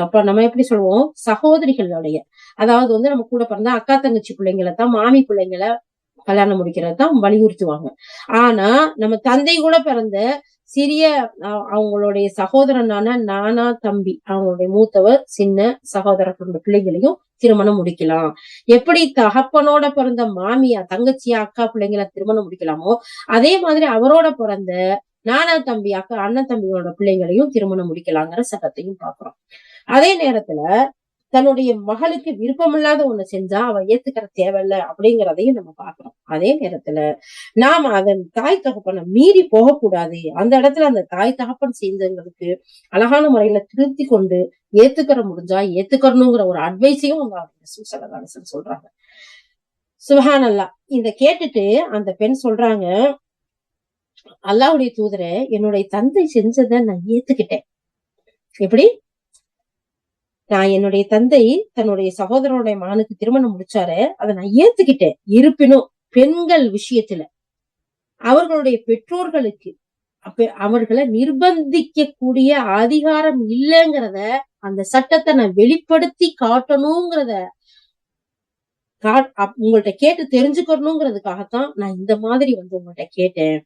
அப்ப நம்ம எப்படி சொல்லுவோம்? சகோதரிகளுடைய அதாவது நம்ம கூட பிறந்த அக்கா, தங்கச்சி பிள்ளைங்கள மாமி பிள்ளைங்கள கல்யாணம் முடிக்கிறது தான் வலியுறுத்துவாங்க. ஆனா, நம்ம தந்தை கூட பிறந்த சிறிய அவங்களுடைய சகோதரனான நானா, தம்பி அவங்களுடைய மூத்தவர், சின்ன சகோதரர்களோட பிள்ளைகளையும் திருமணம் முடிக்கலாம். எப்படி தகப்பனோட பிறந்த மாமியா, தங்கச்சியா, அக்கா பிள்ளைங்கள திருமணம் முடிக்கலாமோ, அதே மாதிரி அவரோட பிறந்த நானா தம்பி, அக்கா, அண்ணன் தம்பியோட பிள்ளைங்களையும் திருமணம் முடிக்கலாங்கிற சட்டத்தையும் பாக்குறோம். அதே நேரத்துல தன்னுடைய மகளுக்கு விருப்பமில்லாத ஒண்ணு செஞ்சா அவ ஏத்துக்கிற தேவையில்ல அப்படிங்கிறதையும் நம்ம பாக்குறோம். அதே நேரத்துல நாம அதன் தாய் தகப்பனை மீறி போகக்கூடாது. அந்த இடத்துல அந்த தாய் தகப்பன் செஞ்சவங்களுக்கு அழகான முறையில திருத்தி கொண்டு ஏத்துக்கிற முடிஞ்சா ஏத்துக்கணுங்கிற ஒரு அட்வைஸையும் சொல்றாங்க. சுப்ஹானல்லாஹ். இத கேட்டுட்டு அந்த பெண் சொல்றாங்க, அல்லாஹ்வுடைய தூதரே, என்னுடைய தந்தை செஞ்சதை நான் ஏத்துக்கிட்டேன். எப்படி? நான் என்னுடைய தந்தை தன்னுடைய சகோதரனுடைய மகனுக்கு திருமணம் முடிச்சாரு. அதை நான் ஏத்துக்கிட்டேன். இருப்பினும் பெண்கள் விஷயத்துல அவர்களுடைய பெற்றோர்களுக்கு அவர்களை நிர்பந்திக்க கூடிய அதிகாரம் இல்லைங்கிறத அந்த சட்டத்தை நான் வெளிப்படுத்தி காட்டணுங்கிறத உங்கள்ட்ட கேட்டு தெரிஞ்சுக்கணுங்கிறதுக்காகத்தான் நான் இந்த மாதிரி உங்கள்ட்ட கேட்டேன்.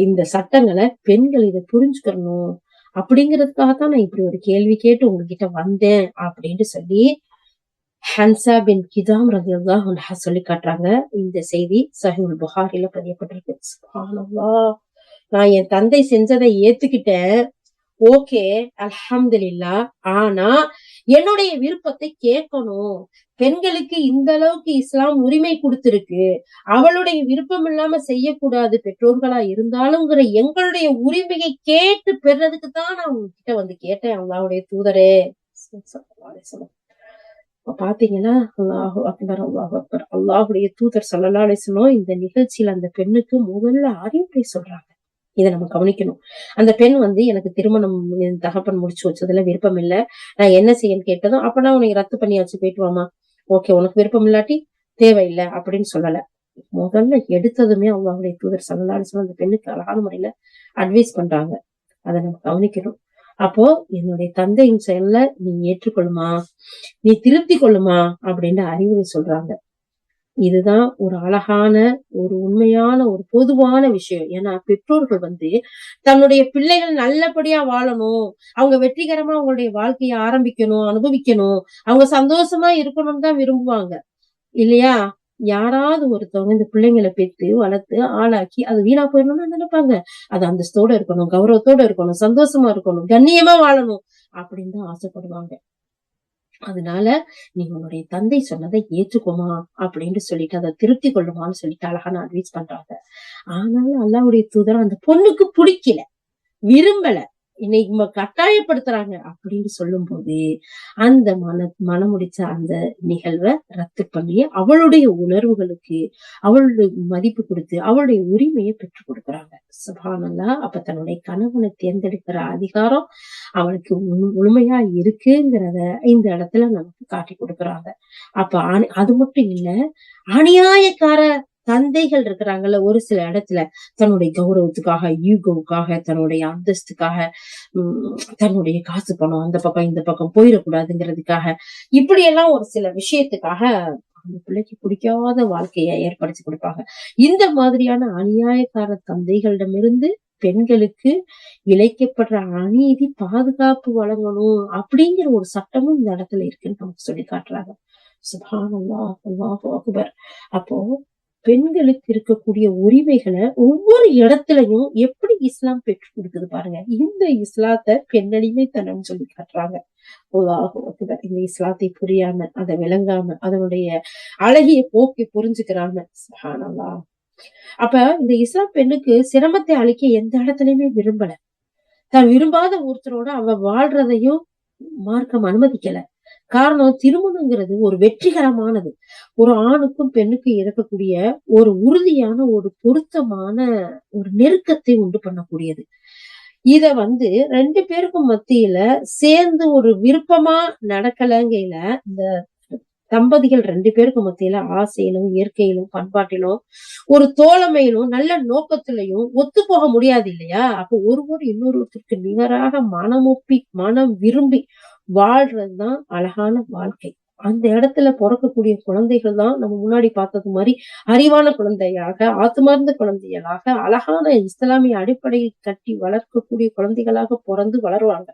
இந்த சட்டங்களை பெண்கள் இதை புரிஞ்சுக்கணும் அப்படிங்கிறதுக்காகத்தான் நான் இப்படி ஒரு கேள்வி கேட்டு உங்ககிட்ட வந்தேன் அப்படின்னு சொல்லி ஹன்சா பின் கிதாம் ரலியல்லாஹு அன்ஹா சொல்லி காட்டுறாங்க. இந்த செய்தி சஹீஹுல் புகாரில பதியப்பட்டிருக்கு. சுப்ஹானல்லாஹ். நான் என் தந்தை செஞ்சதை ஏத்துக்கிட்டேன். ஓகே, அல்ஹம்துலில்லாஹ். ஆனா என்னுடைய விருப்பத்தை கேட்கணும். பெண்களுக்கு இந்த அளவுக்கு இஸ்லாம் உரிமை கொடுத்திருக்கு. அவளுடைய விருப்பம் இல்லாம செய்யக்கூடாது பெற்றோர்களா இருந்தாலும்ங்கிற எங்களுடைய உரிமையை கேட்டு பெறதுக்கு தான் நான் உங்ககிட்ட வந்து கேட்டேன். அல்லாஹ்வுடைய தூதரே. பாத்தீங்கன்னா அல்லாஹு அக்பர், அல்லாஹு அக்பர். அல்லாஹுடைய தூதர் ஸல்லல்லாஹு அலைஹி வஸல்லம் இந்த நிகழ்ச்சியில அந்த பெண்ணுக்கு முதல்ல அறிவுரை சொல்றாங்க. இதை நம்ம கவனிக்கணும். அந்த பெண் எனக்கு திருமணம் தகப்பன் முடிச்சு வச்சதுல விருப்பம் இல்ல, நான் என்ன செய்யன்னு கேட்டதும், அப்பனா உனக்கு ரத்து பண்ணியாச்சு, போயிட்டு வாமா. ஓகே, உனக்கு விருப்பம் இல்லாட்டி தேவையில்லை அப்படின்னு சொல்லல. முதல்ல எடுத்ததுமே அல்லாஹ்வுடைய தூதர் ஸல்லல்லாஹு அலைஹி வஸல்லம் அந்த பெண்ணுக்கு அழகான முறையில அட்வைஸ் பண்றாங்க. அதை நம்ம கவனிக்கணும். அப்போ என்னுடைய தந்தையின் செயல்ல நீ ஏற்றுக்கொள்ளுமா, நீ திருப்தி கொள்ளுமா அப்படின்னு அறிவுரை சொல்றாங்க. இதுதான் ஒரு அழகான, ஒரு உண்மையான, ஒரு பொதுவான விஷயம். ஏன்னா பெற்றோர்கள் தன்னுடைய பிள்ளைகள் நல்லபடியா வாழணும், அவங்க வெற்றிகரமா அவங்களுடைய வாழ்க்கையை ஆரம்பிக்கணும், அனுபவிக்கணும், அவங்க சந்தோஷமா இருக்கணும்னு தான் விரும்புவாங்க இல்லையா? யாராவது ஒருத்தவங்க இந்த பிள்ளைங்களை பெத்து வளர்த்து ஆளாக்கி அது வீணா போயிடணும்னு நினைப்பாங்க. அது அந்தஸ்தோட இருக்கணும், கௌரவத்தோட இருக்கணும், சந்தோஷமா இருக்கணும், கண்ணியமா வாழணும் அப்படின்னு தான் ஆசைப்படுவாங்க. அதனால நீ உன்னுடைய தந்தை சொன்னதை ஏற்றுக்கோமா அப்படின்னு சொல்லிட்டு அதை திருப்தி கொள்ளுமான்னு சொல்லிட்டு அழகான அட்வைஸ் பண்றாங்க. ஆனாலும் அல்லாஹ்வுடைய தூதர் அந்த பொண்ணுக்கு பிடிக்கல, விரும்பல, இன்னைக்கு கட்டாயப்படுத்துறாங்க அப்படின்னு சொல்லும் போது அந்த மனம் முடிச்ச அந்த நிகழ்வை ரத்து பண்ணி அவளுடைய உணர்வுகளுக்கு அவளுடைய மதிப்பு கொடுத்து அவளுடைய உரிமையை பெற்றுக் கொடுக்குறாங்க. சுப்ஹானல்லாஹ். அப்ப தன்னுடைய கணவனை தேர்ந்தெடுக்கிற அதிகாரம் அவளுக்கு முழுமையா இருக்குங்கிறத இந்த இடத்துல நமக்கு காட்டி கொடுக்குறாங்க. அப்ப அது மட்டும் இல்ல, அநியாயக்கார தந்தைகள் இருக்கிறாங்கல்ல ஒரு சில இடத்துல, தன்னுடைய கௌரவத்துக்காக, ஈகோவுக்காக, தன்னுடைய அந்தஸ்துக்காக, தன்னுடைய காசு பணம் அந்த பக்கம் இந்த பக்கம் போயிடக்கூடாதுங்கிறதுக்காக, இப்படி எல்லாம் ஒரு சில விஷயத்துக்காக அந்த பிள்ளைக்கு பிடிக்காத வாழ்க்கையை ஏற்படுத்தி கொடுப்பாங்க. இந்த மாதிரியான அநியாயக்கார தந்தைகளிடமிருந்து பெண்களுக்கு இழைக்கப்படுற அநீதி பாதுகாப்பு வழங்கணும் அப்படிங்கிற ஒரு சட்டமும் இந்த இடத்துல இருக்குன்னு நமக்கு சொல்லி காட்டுறாங்க. சுப்ஹானல்லாஹ், அல்லாஹு அக்பர். அப்போ பெண்களுக்கு இருக்கக்கூடிய உரிமைகளை ஒவ்வொரு இடத்துலயும் எப்படி இஸ்லாம் பெற்றுக் கொடுக்குது பாருங்க. இந்த இஸ்லாத்தை பெண்ணடிமைத்தனம் சொல்லி காட்டுறாங்க. அல்லாஹு அக்பர். இந்த இஸ்லாத்தை புரியாம, அதை விளங்காம, அதனுடைய அழகிய போக்கை புரிஞ்சுக்கிறாங்க. சுப்ஹானல்லாஹ். அப்ப இந்த இஸ்லாம் பெண்ணுக்கு சிரமத்தை அளிக்க எந்த இடத்துலயுமே விரும்பல. தான் விரும்பாத ஒருத்தரோட அவ வாழ்றதையும் மார்க்கம் அனுமதிக்கல. காரணம், திருமணங்கிறது ஒரு வெற்றிகரமானது. ஒரு ஆணுக்கும் பெண்ணுக்கும் இருக்கக்கூடிய ஒரு உறுதியான, ஒரு பொருத்தமான ஒரு நெருக்கத்தை உண்டு பண்ணக்கூடியது. இத 2 பேருக்கும் மத்தியில சேர்ந்து ஒரு விருப்பமா நடக்கலங்கையில, இந்த தம்பதிகள் 2 பேருக்கும் மத்தியில ஆசையிலும், இயற்கையிலும், பண்பாட்டிலும், ஒரு தோழமையிலும், நல்ல நோக்கத்திலயும் ஒத்துப்போக முடியாது இல்லையா? அப்போ ஒருவர் இன்னொருவருக்கு நிகராக மனமொப்பி, மனம் விரும்பி வாழ்றதுதான் அழகான வாழ்க்கை. அந்த இடத்துல பொறக்கக்கூடிய குழந்தைகள் தான் நம்ம முன்னாடி பார்த்தது மாரி அறிவான குழந்தையாக, ஆத்துமார்ந்த குழந்தைகளாக, அழகான இஸ்லாமிய அடிப்படையில் கட்டி வளர்க்கக்கூடிய குழந்தைகளாக பொறந்து வளருவாங்க.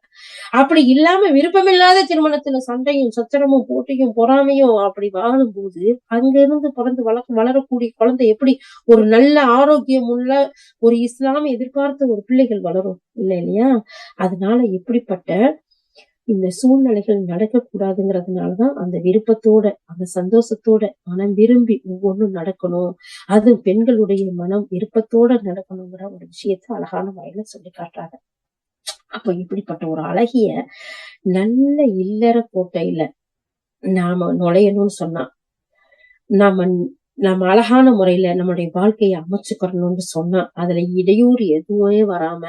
அப்படி இல்லாம விருப்பமில்லாத திருமணத்துல சண்டையும், சச்சரவும், போட்டியும், பொறாமையும் அப்படி வாழும்போது, அங்கிருந்து பிறந்து வளரக்கூடிய குழந்தை எப்படி ஒரு நல்ல ஆரோக்கியமுள்ள ஒரு இஸ்லாம் எதிர்பார்த்த ஒரு பிள்ளைகள் வளரும் இல்லையா? அதனால இப்படிப்பட்ட இந்த சூழ்நிலைகள் நடக்கக்கூடாதுங்கிறதுனாலதான் அந்த விருப்பத்தோட, அந்த சந்தோஷத்தோட, மனம் விரும்பி ஒவ்வொன்றும் நடக்கணும். அது பெண்களுடைய மனம் விருப்பத்தோட நடக்கணுங்கிற ஒரு விஷயத்த அழகான முறையில சொல்லி காட்டுறாங்க. அப்ப இப்படிப்பட்ட ஒரு அழகிய நல்ல இல்லற கோட்டையில நாம நுழையணும்னு சொன்னா, நாம நம்ம அழகான முறையில நம்முடைய வாழ்க்கையை அமைச்சுக்கணும்னு சொன்னா, அதுல இடையூறு எதுவுமே வராம,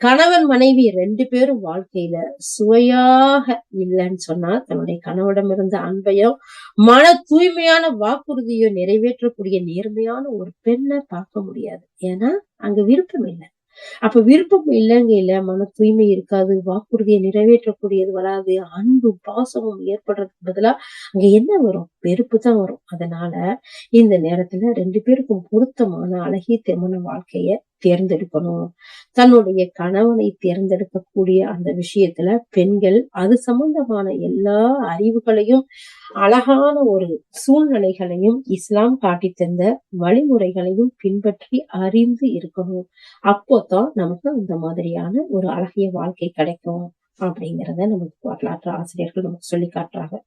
கணவன் மனைவி 2 பேரும் வாழ்க்கையில சுவையாக இல்லைன்னு சொன்னா, தன்னுடைய கணவனிடமிருந்த அன்பையும், மன தூய்மையான வாக்குறுதியோ நிறைவேற்றக்கூடிய நேர்மையான ஒரு பெண்ணை பார்க்க முடியாது. ஏன்னா, அங்க விருப்பம் இல்லை. அப்ப விருப்பம் இல்லைங்கையில மன தூய்மை இருக்காது, வாக்குறுதியை நிறைவேற்றக்கூடியது வராது, அன்பும் பாசமும் ஏற்படுறதுக்கு பதிலா அங்க என்ன வரும்? வெறுப்பு தான் வரும். அதனால இந்த நேரத்துல 2 பேருக்கும் பொருத்தமான அழகிய திருமண வாழ்க்கைய தேர்ந்தெடுக்கணும். தன்னுடைய கணவனை தேர்ந்தெடுக்கக்கூடிய அந்த விஷயத்துல பெண்கள் அது சம்பந்தமான எல்லா அறிவுகளையும், அழகான ஒரு சூழ்நிலைகளையும், இஸ்லாம் காட்டி தந்த வழிமுறைகளையும் பின்பற்றி அறிந்து இருக்கணும். அப்போதான் நமக்கு அந்த மாதிரியான ஒரு அழகிய வாழ்க்கை கிடைக்கும் அப்படிங்கிறத நமக்கு வரலாற்று ஆசிரியர்கள் நமக்கு சொல்லி காட்டுறாங்க.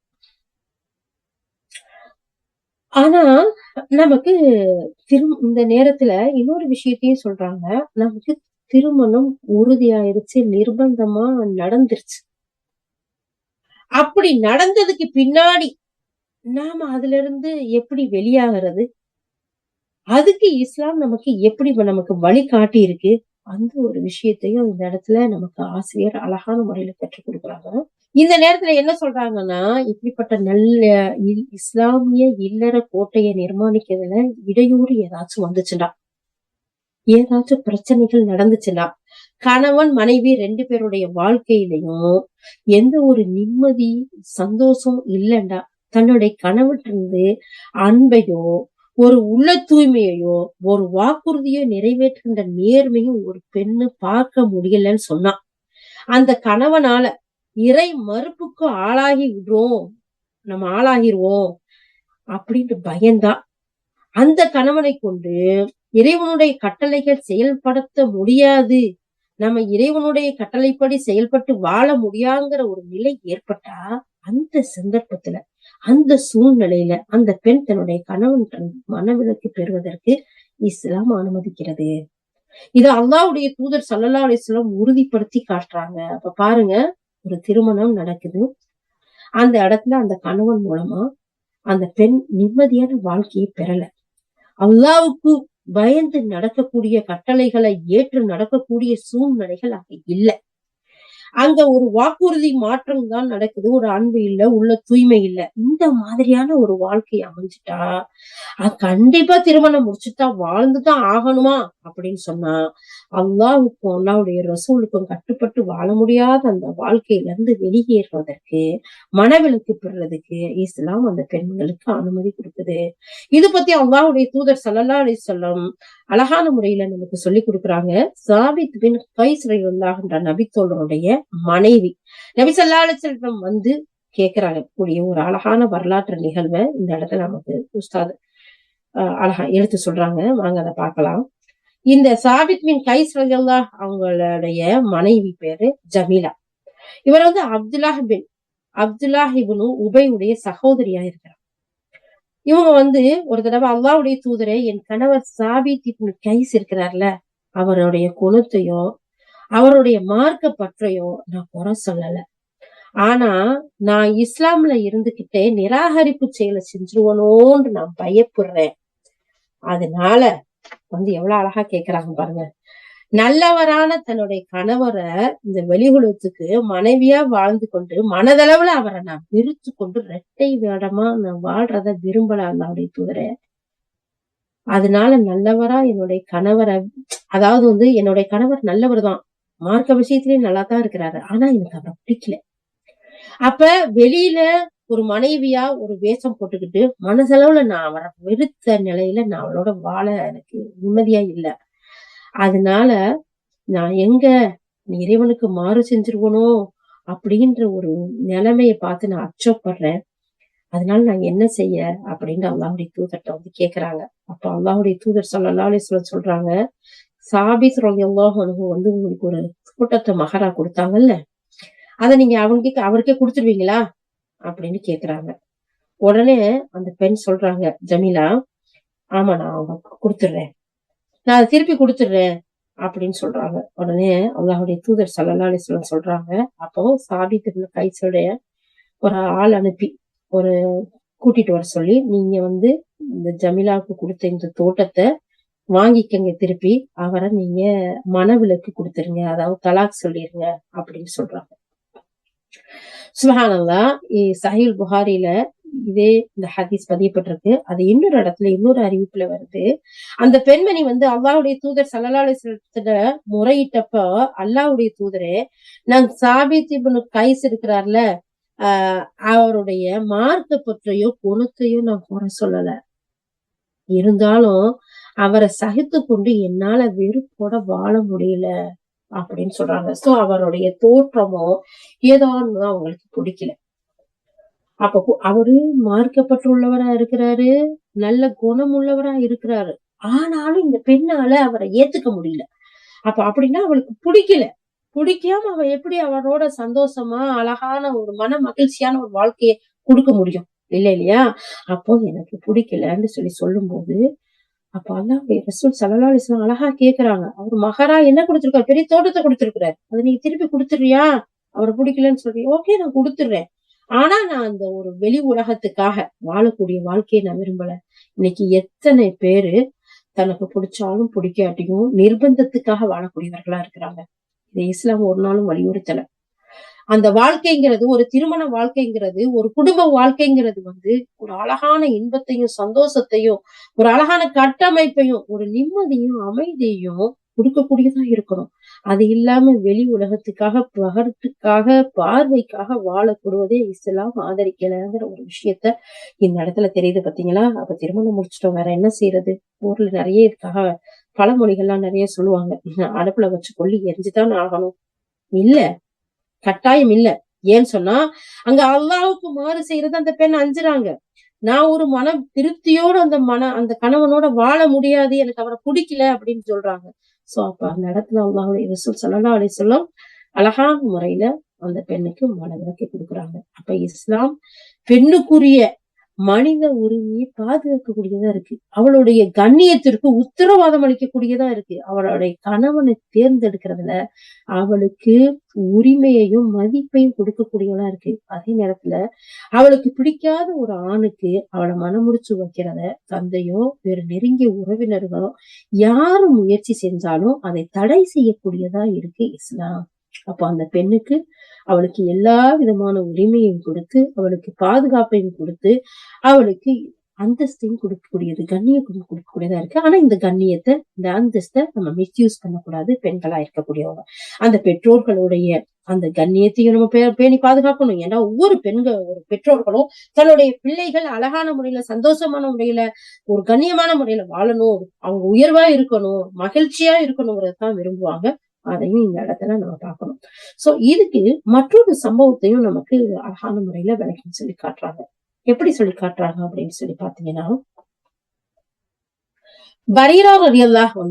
ஆனா நமக்கு இந்த நேரத்துல இன்னொரு விஷயத்தையும் சொல்றாங்க. நமக்கு திருமணம் உறுதியாயிருச்சு, நிர்பந்தமா நடந்துருச்சு. அப்படி நடந்ததுக்கு பின்னாடி நாம அதுல இருந்து எப்படி வெளியாகிறது? அதுக்கு இஸ்லாம் நமக்கு எப்படி நமக்கு வழிகாட்டி இருக்கு? அந்த ஒரு விஷயத்தையும் இந்த இடத்துல நமக்கு ஆசிரியர் அழகான முறையில கற்றுக் கொடுக்குறாங்க. இந்த நேரத்துல என்ன சொல்றாங்கன்னா, இப்படிப்பட்ட நல்ல இஸ்லாமிய இல்லற கோட்டையை நிர்மாணிக்கிறதுல இடையூறு ஏதாச்சும் வந்துச்சுன்னா, ஏதாச்சும் பிரச்சனைகள் நடந்துச்சுன்னா, கணவன் மனைவி 2 பேருடைய வாழ்க்கையிலையும் எந்த ஒரு நிம்மதி, சந்தோஷம் இல்லைண்டா, தன்னுடைய கணவன் இருந்து அன்பையோ, ஒரு உள்ள தூய்மையையோ, ஒரு வாக்குறுதியோ நிறைவேற்றுகின்ற நேர்மையும் ஒரு பெண்ணு பார்க்க முடியலன்னு சொன்னா, அந்த கணவனால இறை மறுப்புக்கு நம்ம ஆளாகிருவோம் அப்படின்ட்டு பயந்தான் அந்த கணவனை கொண்டு இறைவனுடைய கட்டளைகள் செயல்படுத்த முடியாது, நம்ம இறைவனுடைய கட்டளைப்படி செயல்பட்டு வாழ முடியாங்கிற ஒரு நிலை ஏற்பட்டா, அந்த சந்தர்ப்பத்துல, அந்த சூழ்நிலையில அந்த பெண் தன்னுடைய கணவன் மனவிலக்கு பெறுவதற்கு இஸ்லாம் அனுமதிக்கிறது. இத அல்லாஹ்வுடைய தூதர் ஸல்லல்லாஹு அலைஹி வஸல்லம் உறுதிப்படுத்தி காட்டுறாங்க. அப்ப பாருங்க, ஒரு திருமணம் நடக்குது. அந்த இடத்துல அந்த கணவன் மூலமா அந்த பெண் நிம்மதியான வாழ்க்கையை பெறல. அல்லாஹ்வுக்கு பயந்து நடக்கக்கூடிய கட்டளைகளை ஏற்று நடக்கக்கூடிய சூழ்நிலைகள் அங்க இல்ல. அங்க ஒரு வாக்குறுதி மாற்றம் தான் நடக்குது. ஒரு அன்பு இல்ல, உள்ள தூய்மை இல்ல. இந்த மாதிரியான ஒரு வாழ்க்கை அமைஞ்சுட்டா, கண்டிப்பா திருமணம் முடிச்சுதான் வாழ்ந்துதான் ஆகணுமா அப்படின்னு சொன்னா, அல்லாஹ்வுக்கும் அல்லாஹ்வுடைய ரசூலுக்கும் கட்டுப்பட்டு வாழ முடியாத அந்த வாழ்க்கையில இருந்து வெளியேறுவதற்கு, மனவிலக்கு பெறுறதுக்கு இஸ்லாம் அந்த பெண்களுக்கு அனுமதி கொடுக்குது. இது பத்தி அல்லாஹ்வுடைய தூதர் ஸல்லல்லாஹு அலைஹி வஸல்லம் அழகான முறையில நமக்கு சொல்லிக் கொடுக்குறாங்க. சாபித் பின் கைஸ் ரலியல்லாஹு என்ற நபித்தோழருடைய மனைவி நபி ஸல்லல்லாஹு அலைஹி வஸல்லம் கேக்குறாங்க கூடிய ஒரு அழகான வரலாற்று நிகழ்வை இந்த இடத்துல நமக்கு உஸ்தாத் அழகா எடுத்து சொல்றாங்க. வாங்க அதை பார்க்கலாம். இந்த சாபித் பின் கைஸ் ரலியல்லாஹு அவங்களுடைய மனைவி பேரு ஜமீலா. இவர் அப்துல்லாஹ் இப்னு உபையுடைய சகோதரியா இருக்கிறார். இவங்க ஒரு தடவை அல்லாஹ்வுடைய தூதரே, என் கணவர் சாபித் இப்னு கைஸ் இருக்கிறார்ல, அவருடைய குணத்தையும் அவருடைய மார்க்க பற்றையோ நான் குறை சொல்லல. ஆனா நான் இஸ்லாம்ல இருந்துகிட்டே நிராகரிப்பு செயலை செஞ்சிருவனோன்னு நான் பயப்படுறேன். அதனால எவ்வளவு அழகா கேக்குறாங்க பாருங்க. நல்லவரான தன்னுடைய கணவரை இந்த வெளி உலகத்துக்கு மனைவியா வாழ்ந்து கொண்டு மனதளவுல அவரை நான் வெறுத்து கொண்டு இரட்டை வேடமா நான் வாழ்றத விரும்பல அல்லாஹ்வுடைய தூதரே. அதனால நல்லவரா என்னுடைய கணவரை, அதாவது என்னுடைய கணவர் நல்லவர் தான், மார்க்க விஷயத்திலயும் நல்லா தான் இருக்கிறாரு. ஆனா எனக்கு அவரை பிடிக்கல. அப்ப வெளியில ஒரு மனைவியா ஒரு வேஷம் போட்டுக்கிட்டு மனசளவுல நான் அவரை வெறுத்த நிலையில நான் அவளோட வாழ எனக்கு நிம்மதியா இல்ல. அதனால நான் எங்க இறைவனுக்கு மாறு செஞ்சிருவனோ அப்படின்ற ஒரு நிலைமையை பார்த்து நான் அச்சப்படுறேன். அதனால நான் என்ன செய்ய அப்படின்னு அல்லாஹ்வுடைய தூதர்கிட்ட கேக்குறாங்க. அப்ப அல்லாஹ்வுடைய தூதர் ஸல்லல்லாஹு அலைஹி வஸல்லம் சொல்றாங்க, சாபித் ரலியல்லாஹு அன்ஹு உங்களுக்கு ஒரு கூட்டத்தை மகரா கொடுத்தாங்கல்ல, அத நீங்க அவருக்கே கொடுத்துருவீங்களா அப்படின்னு கேக்குறாங்க. உடனே அந்த பெண் சொல்றாங்க, ஜமீலா, ஆமா நான் அவங்க கொடுத்துடுறேன், நான் அதை திருப்பி கொடுத்துடுறேன் அப்படின்னு சொல்றாங்க. உடனே அல்லாஹ்வுடைய தூதர் ஸல்லல்லாஹு அலைஹி வஸல்லம் சொல்றாங்க, அப்போ சாபித் இப்னு கைஸுடைய ஒரு ஆள் அனுப்பி ஒரு கூட்டிட்டு வர சொல்லி, நீங்க இந்த ஜமீலாவுக்கு கொடுத்த இந்த தோட்டத்தை வாங்கிக்கங்க, திருப்பி அவரை நீங்க மனவிலக்கு கொடுத்துருங்க, அதாவது தலாக் சொல்லிருங்க அப்படின்னு சொல்றாங்க. சுப்ஹானல்லாஹ். சஹீஹ் புகாரில இதே இந்த ஹதீஸ் பதியப்பட்டிருக்கு. அது இன்னொரு இடத்துல இன்னொரு அறிவிப்புல வருது. அந்த பெண்மணி அல்லாஹ்வுடைய தூதர் ஸல்லல்லாஹு அலைஹி வஸல்லம் முறையிட்டப்ப, அல்லாஹ்வுடைய தூதரே, நான் சாபித் இப்னு கைஸ் இருக்கிறார்ல, அவருடைய மார்க்க பற்றையோ குணத்தையோ நான் குறை சொல்லல. இருந்தாலும் அவரை சகித்து கொண்டு என்னால வெறுப்போட வாழ முடியல அப்படின்னு சொல்றாங்க. சோ அவருடைய தோற்றமோ ஏதோ அவங்களுக்கு பிடிக்கல. அப்ப அவரு மார்க்கப்பட்டுள்ளவரா இருக்கிறாரு, நல்ல குணம் உள்ளவரா இருக்கிறாரு. ஆனாலும் இந்த பெண்ணால அவரை ஏத்துக்க முடியல. அப்ப அப்படின்னா அவளுக்கு பிடிக்கல. பிடிக்காம அவ எப்படி அவரோட சந்தோஷமா அழகான ஒரு மன மகிழ்ச்சியான ஒரு வாழ்க்கையை கொடுக்க முடியும்? இல்லையா? அப்போ எனக்கு பிடிக்கலன்னு சொல்லும்போது, அப்ப அல்லாஹ்வுடைய ரசூல் ஸல்லல்லாஹு அலைஹி வஸல்லம் அழகா கேக்குறாங்க. அவரு மகரா என்ன கொடுத்திருக்காரு? பெரிய தோட்டத்தை கொடுத்திருக்கிறாரு. அதை நீங்க திருப்பி கொடுத்துறியா? அவரை பிடிக்கலன்னு சொல்லி, ஓகே நான் கொடுத்துடுறேன். ஆனா நான் அந்த ஒரு வெளி உலகத்துக்காக வாழக்கூடிய வாழ்க்கையை நான் விரும்பல. இன்னைக்கு எத்தனை பேரு தனக்கு பிடிச்சாலும் பிடிக்காட்டியும் நிர்பந்தத்துக்காக வாழக்கூடியவர்களா இருக்கிறாங்க. இதை இஸ்லாம் ஒரு நாளும் வலியுறுத்தல. அந்த வாழ்க்கைங்கிறது, ஒரு திருமண வாழ்க்கைங்கிறது, ஒரு குடும்ப வாழ்க்கைங்கிறது ஒரு அழகான இன்பத்தையும் சந்தோஷத்தையும், ஒரு அழகான கட்டமைப்பையும், ஒரு நிம்மதியும் அமைதியையும் கொடுக்கக்கூடியதா இருக்கணும். அது இல்லாம வெளி உலகத்துக்காக, பகட்டுக்காக, பார்வைக்காக வாழக்கூடுவதே இஸ்லாம் ஆதரிக்கலைங்கிற ஒரு விஷயத்த இந்த இடத்துல தெரியுது. பாத்தீங்களா? அப்ப திருமணம் முடிச்சிட்டோம், வேற என்ன செய்யறது? ஊர்ல நிறைய இதுக்காக பழமொழிகள்லாம் நிறைய சொல்லுவாங்க. அடுப்புல வச்சு கொல்லி எரிஞ்சுதான் ஆகணும். இல்ல, கட்டாயம் இல்ல. ஏன்னு சொன்னா, அங்க அல்லாஹ்வுக்கு மாறு செய்யறது அந்த பெண் அஞ்சுறாங்க. நான் ஒரு மன திருப்தியோட அந்த கணவனோட வாழ முடியாது, எனக்கு அவரை பிடிக்கல அப்படின்னு சொல்றாங்க. சோ அப்ப அந்த இடத்துல அல்லாஹ்வுடைய ரசூல் ஸல்லல்லாஹு அலைஹி வஸல்லம் அழகான முறையில அந்த பெண்ணுக்கு மனவிலக்கு கொடுக்குறாங்க. அப்ப இஸ்லாம் பெண்ணுக்குரிய மனித உரிமையை பாதுகாக்கக்கூடியதா இருக்கு. அவளுடைய கண்ணியத்திற்கு உத்தரவாதம் அளிக்கக்கூடியதா இருக்கு. அவளுடைய கணவனை தேர்ந்தெடுக்கிறதுல அவளுக்கு உரிமையையும் மதிப்பையும் கொடுக்கக்கூடியவளா இருக்கு. அதே நேரத்துல அவளுக்கு பிடிக்காத ஒரு ஆணுக்கு அவளை மனமுடிச்சு வைக்கிறத தந்தையோ வேறு நெருங்கிய உறவினர்களோ யாரு முயற்சி செஞ்சாலும் அதை தடை செய்யக்கூடியதா இருக்கு இஸ்லாம். அப்ப அந்த பெண்ணுக்கு அவளுக்கு எல்லா விதமான உரிமையும் கொடுத்து, அவளுக்கு பாதுகாப்பையும் கொடுத்து, அவளுக்கு அந்தஸ்தையும் கொடுக்கக்கூடியது, கண்ணியத்தை கொடுக்கக்கூடியதா இருக்கு. ஆனா இந்த கண்ணியத்தை, இந்த அந்தஸ்தை நம்ம மிஸ்யூஸ் பண்ணக்கூடாது. பெண்களா இருக்கக்கூடியவங்க அந்த பெற்றோர்களுடைய அந்த கண்ணியத்தையும் நம்ம பேணி பாதுகாக்கணும். ஏன்னா ஒவ்வொரு ஒரு பெற்றோர்களும் தன்னுடைய பிள்ளைகள் அழகான முறையில, சந்தோஷமான முறையில, ஒரு கண்ணியமான முறையில வாழணும், அவங்க உயர்வா இருக்கணும், மகிழ்ச்சியா இருக்கணுங்கிறதான் விரும்புவாங்க. அதையும் இந்த இடத்துல நம்ம பார்க்கணும். சோ இதுக்கு மற்றொரு சம்பவத்தையும் நமக்கு அழகான முறையில விளக்கி சொல்லி காட்டுறாங்க. எப்படி சொல்லி காட்டுறாங்க அப்படின்னு சொல்லி பாத்தீங்கன்னா, பரீரா ரலியல்லாஹு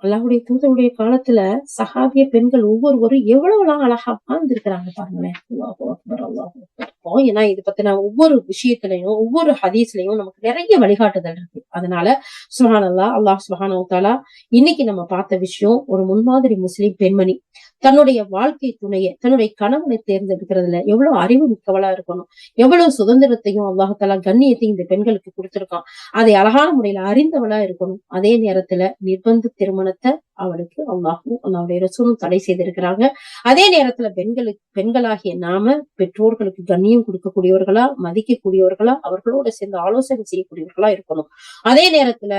அல்லாஹ்வுடைய தூதருடைய காலத்துல சஹாபிய பெண்கள் ஒவ்வொருவரும் எவ்வளவுலாம் அழகா வாழ்ந்திருக்கிறாங்க பாருங்களேன். அல்லாஹு அக்பர், அல்லாஹு அக்பர். ஏன்னா இது பத்தின ஒவ்வொரு விஷயத்திலையும், ஒவ்வொரு ஹதீஸ்லயும் நமக்கு நிறைய வழிகாட்டுதல் இருக்கு. அதனால சுப்ஹானல்லாஹ், அல்லாஹ் சுப்ஹானஹு வ தஆலா இன்னைக்கு நம்ம பார்த்த விஷயம் ஒரு முன்மாதிரி முஸ்லிம் பெண்மணி தன்னுடைய வாழ்க்கை துணையை, தன்னுடைய கணவனை தேர்ந்தெடுக்கிறதுல எவ்வளவு அறிவு மிக்கவளா இருக்கணும், எவ்வளவு சுதந்திரத்தையும் அல்லாஹ் கண்ணியத்தையும் இந்த பெண்களுக்கு கொடுத்திருக்கான். அதை அழகான முறையில அறிந்தவளா இருக்கணும். அதே நேரத்துல நிர்பந்த திருமணத்தை அவளுக்கு அல்லாஹும் அல்லாஹ்வுடைய ரசூலும் தடை செய்திருக்கிறாங்க. அதே நேரத்துல பெண்களாகிய நாம பெற்றோர்களுக்கு கண்ணியம் கொடுக்கக்கூடியவர்களா, மதிக்கக்கூடியவர்களா, அவர்களோட சேர்ந்து ஆலோசனை செய்யக்கூடியவர்களா இருக்கணும். அதே நேரத்துல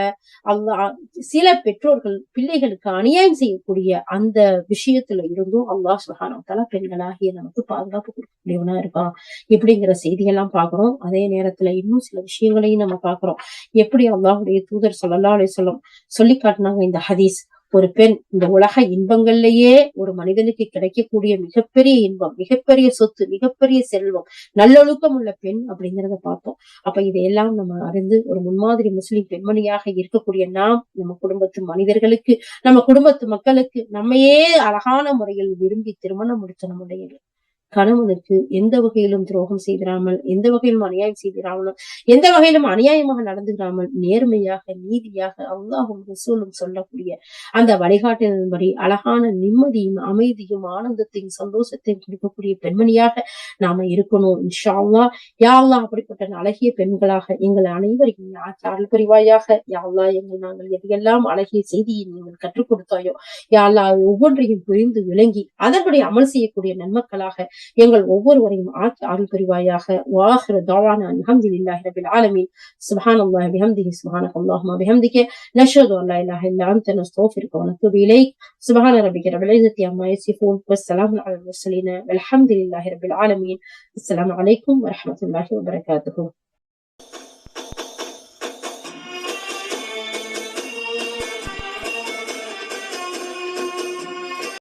அல்லாஹ் சில பெற்றோர்கள் பிள்ளைகளுக்கு அநியாயம் செய்யக்கூடிய அந்த விஷயத்துல இருந்தும் அல்லாஹ் சுப்ஹானஹு வ தஆலா பெண்களாகிய நமக்கு பாதுகாப்பு கொடுக்கக்கூடியவனா இருக்கான் இப்படிங்கிற செய்தியெல்லாம் பாக்குறோம். அதே நேரத்துல இன்னும் சில விஷயங்களையும் நம்ம பாக்குறோம். எப்படி அல்லாஹ்வுடைய தூதர் ஸல்லல்லாஹு அலைஹி வஸல்லம் சொல்லி காட்டினாங்க இந்த ஹதீஸ். ஒரு பெண் இந்த உலக இன்பங்கள்லயே ஒரு மனிதனுக்கு கிடைக்கக்கூடிய மிகப்பெரிய இன்பம், மிகப்பெரிய சொத்து, மிகப்பெரிய செல்வம், நல்லொழுக்கம் உள்ள பெண் அப்படிங்கிறத பார்த்தோம். அப்ப இதையெல்லாம் நம்ம அறிந்து ஒரு முன்மாதிரி முஸ்லிம் பெண்மணியாக இருக்கக்கூடிய நாம், நம்ம குடும்பத்து மனிதர்களுக்கு, நம்ம குடும்பத்து மக்களுக்கு நம்மையே அழகான முறையில் விரும்பி திருமணம் முடிச்ச நம்முடைய கணவனுக்கு எந்த வகையிலும் துரோகம் செய்திராமல், எந்த வகையிலும் அநியாயம் செய்திராமலும், எந்த வகையிலும் அநியாயமாக நடந்துகிறாமல், நேர்மையாக, நீதியாக அல்லாஹ்வும் ரசூலும் சொல்லக்கூடிய அந்த வழிகாட்டுதலின்படி அழகான நிம்மதியும், அமைதியும், ஆனந்தத்தையும், சந்தோஷத்தையும் கொடுக்கக்கூடிய பெண்மணியாக நாம இருக்கணும். இன்ஷா அல்லாஹ். யா அல்லாஹ் அப்படிப்பட்ட அழகிய பெண்களாக எங்கள் அனைவரையும் அருள் புரிவாயாக. யா அல்லாஹ் நாங்கள் எதையெல்லாம் அழகிய செய்தியை நீங்கள் கற்றுக் கொடுத்தாயோ, யா அல்லாஹ் ஒவ்வொன்றையும் புரிந்து விளங்கி அதன்படி அமல் செய்யக்கூடிய நன்மக்களாக எங்கள் ஒவ்வொருவரையும் ஆக்கி அருள் புரிவாயாக. வாஹிரு தஅவானா அல்ஹம்துலில்லாஹி ரப்பில் ஆலமீன். சுப்ஹானல்லாஹி பிஹம்திஹி சுப்ஹானக்கல்லாஹும்ம பிஹம்திக நஷ்ஹது அன் லா இலாஹா இல்லா அன்த நஸ்தக்ஃபிருக வ நத்தூபு இலைக். சுப்ஹான ரப்பிக ரப்பில் இஸ்ஸத்தி அம்மா யசிஃபூன் வஸ்ஸலாமு அலல் முர்ஸலீன் வல்ஹம்துலில்லாஹி ரப்பில் ஆலமீன். அஸ்ஸலாமு அலைக்கும் வ ரஹ்மத்துல்லாஹி வ பரகாத்துஹு.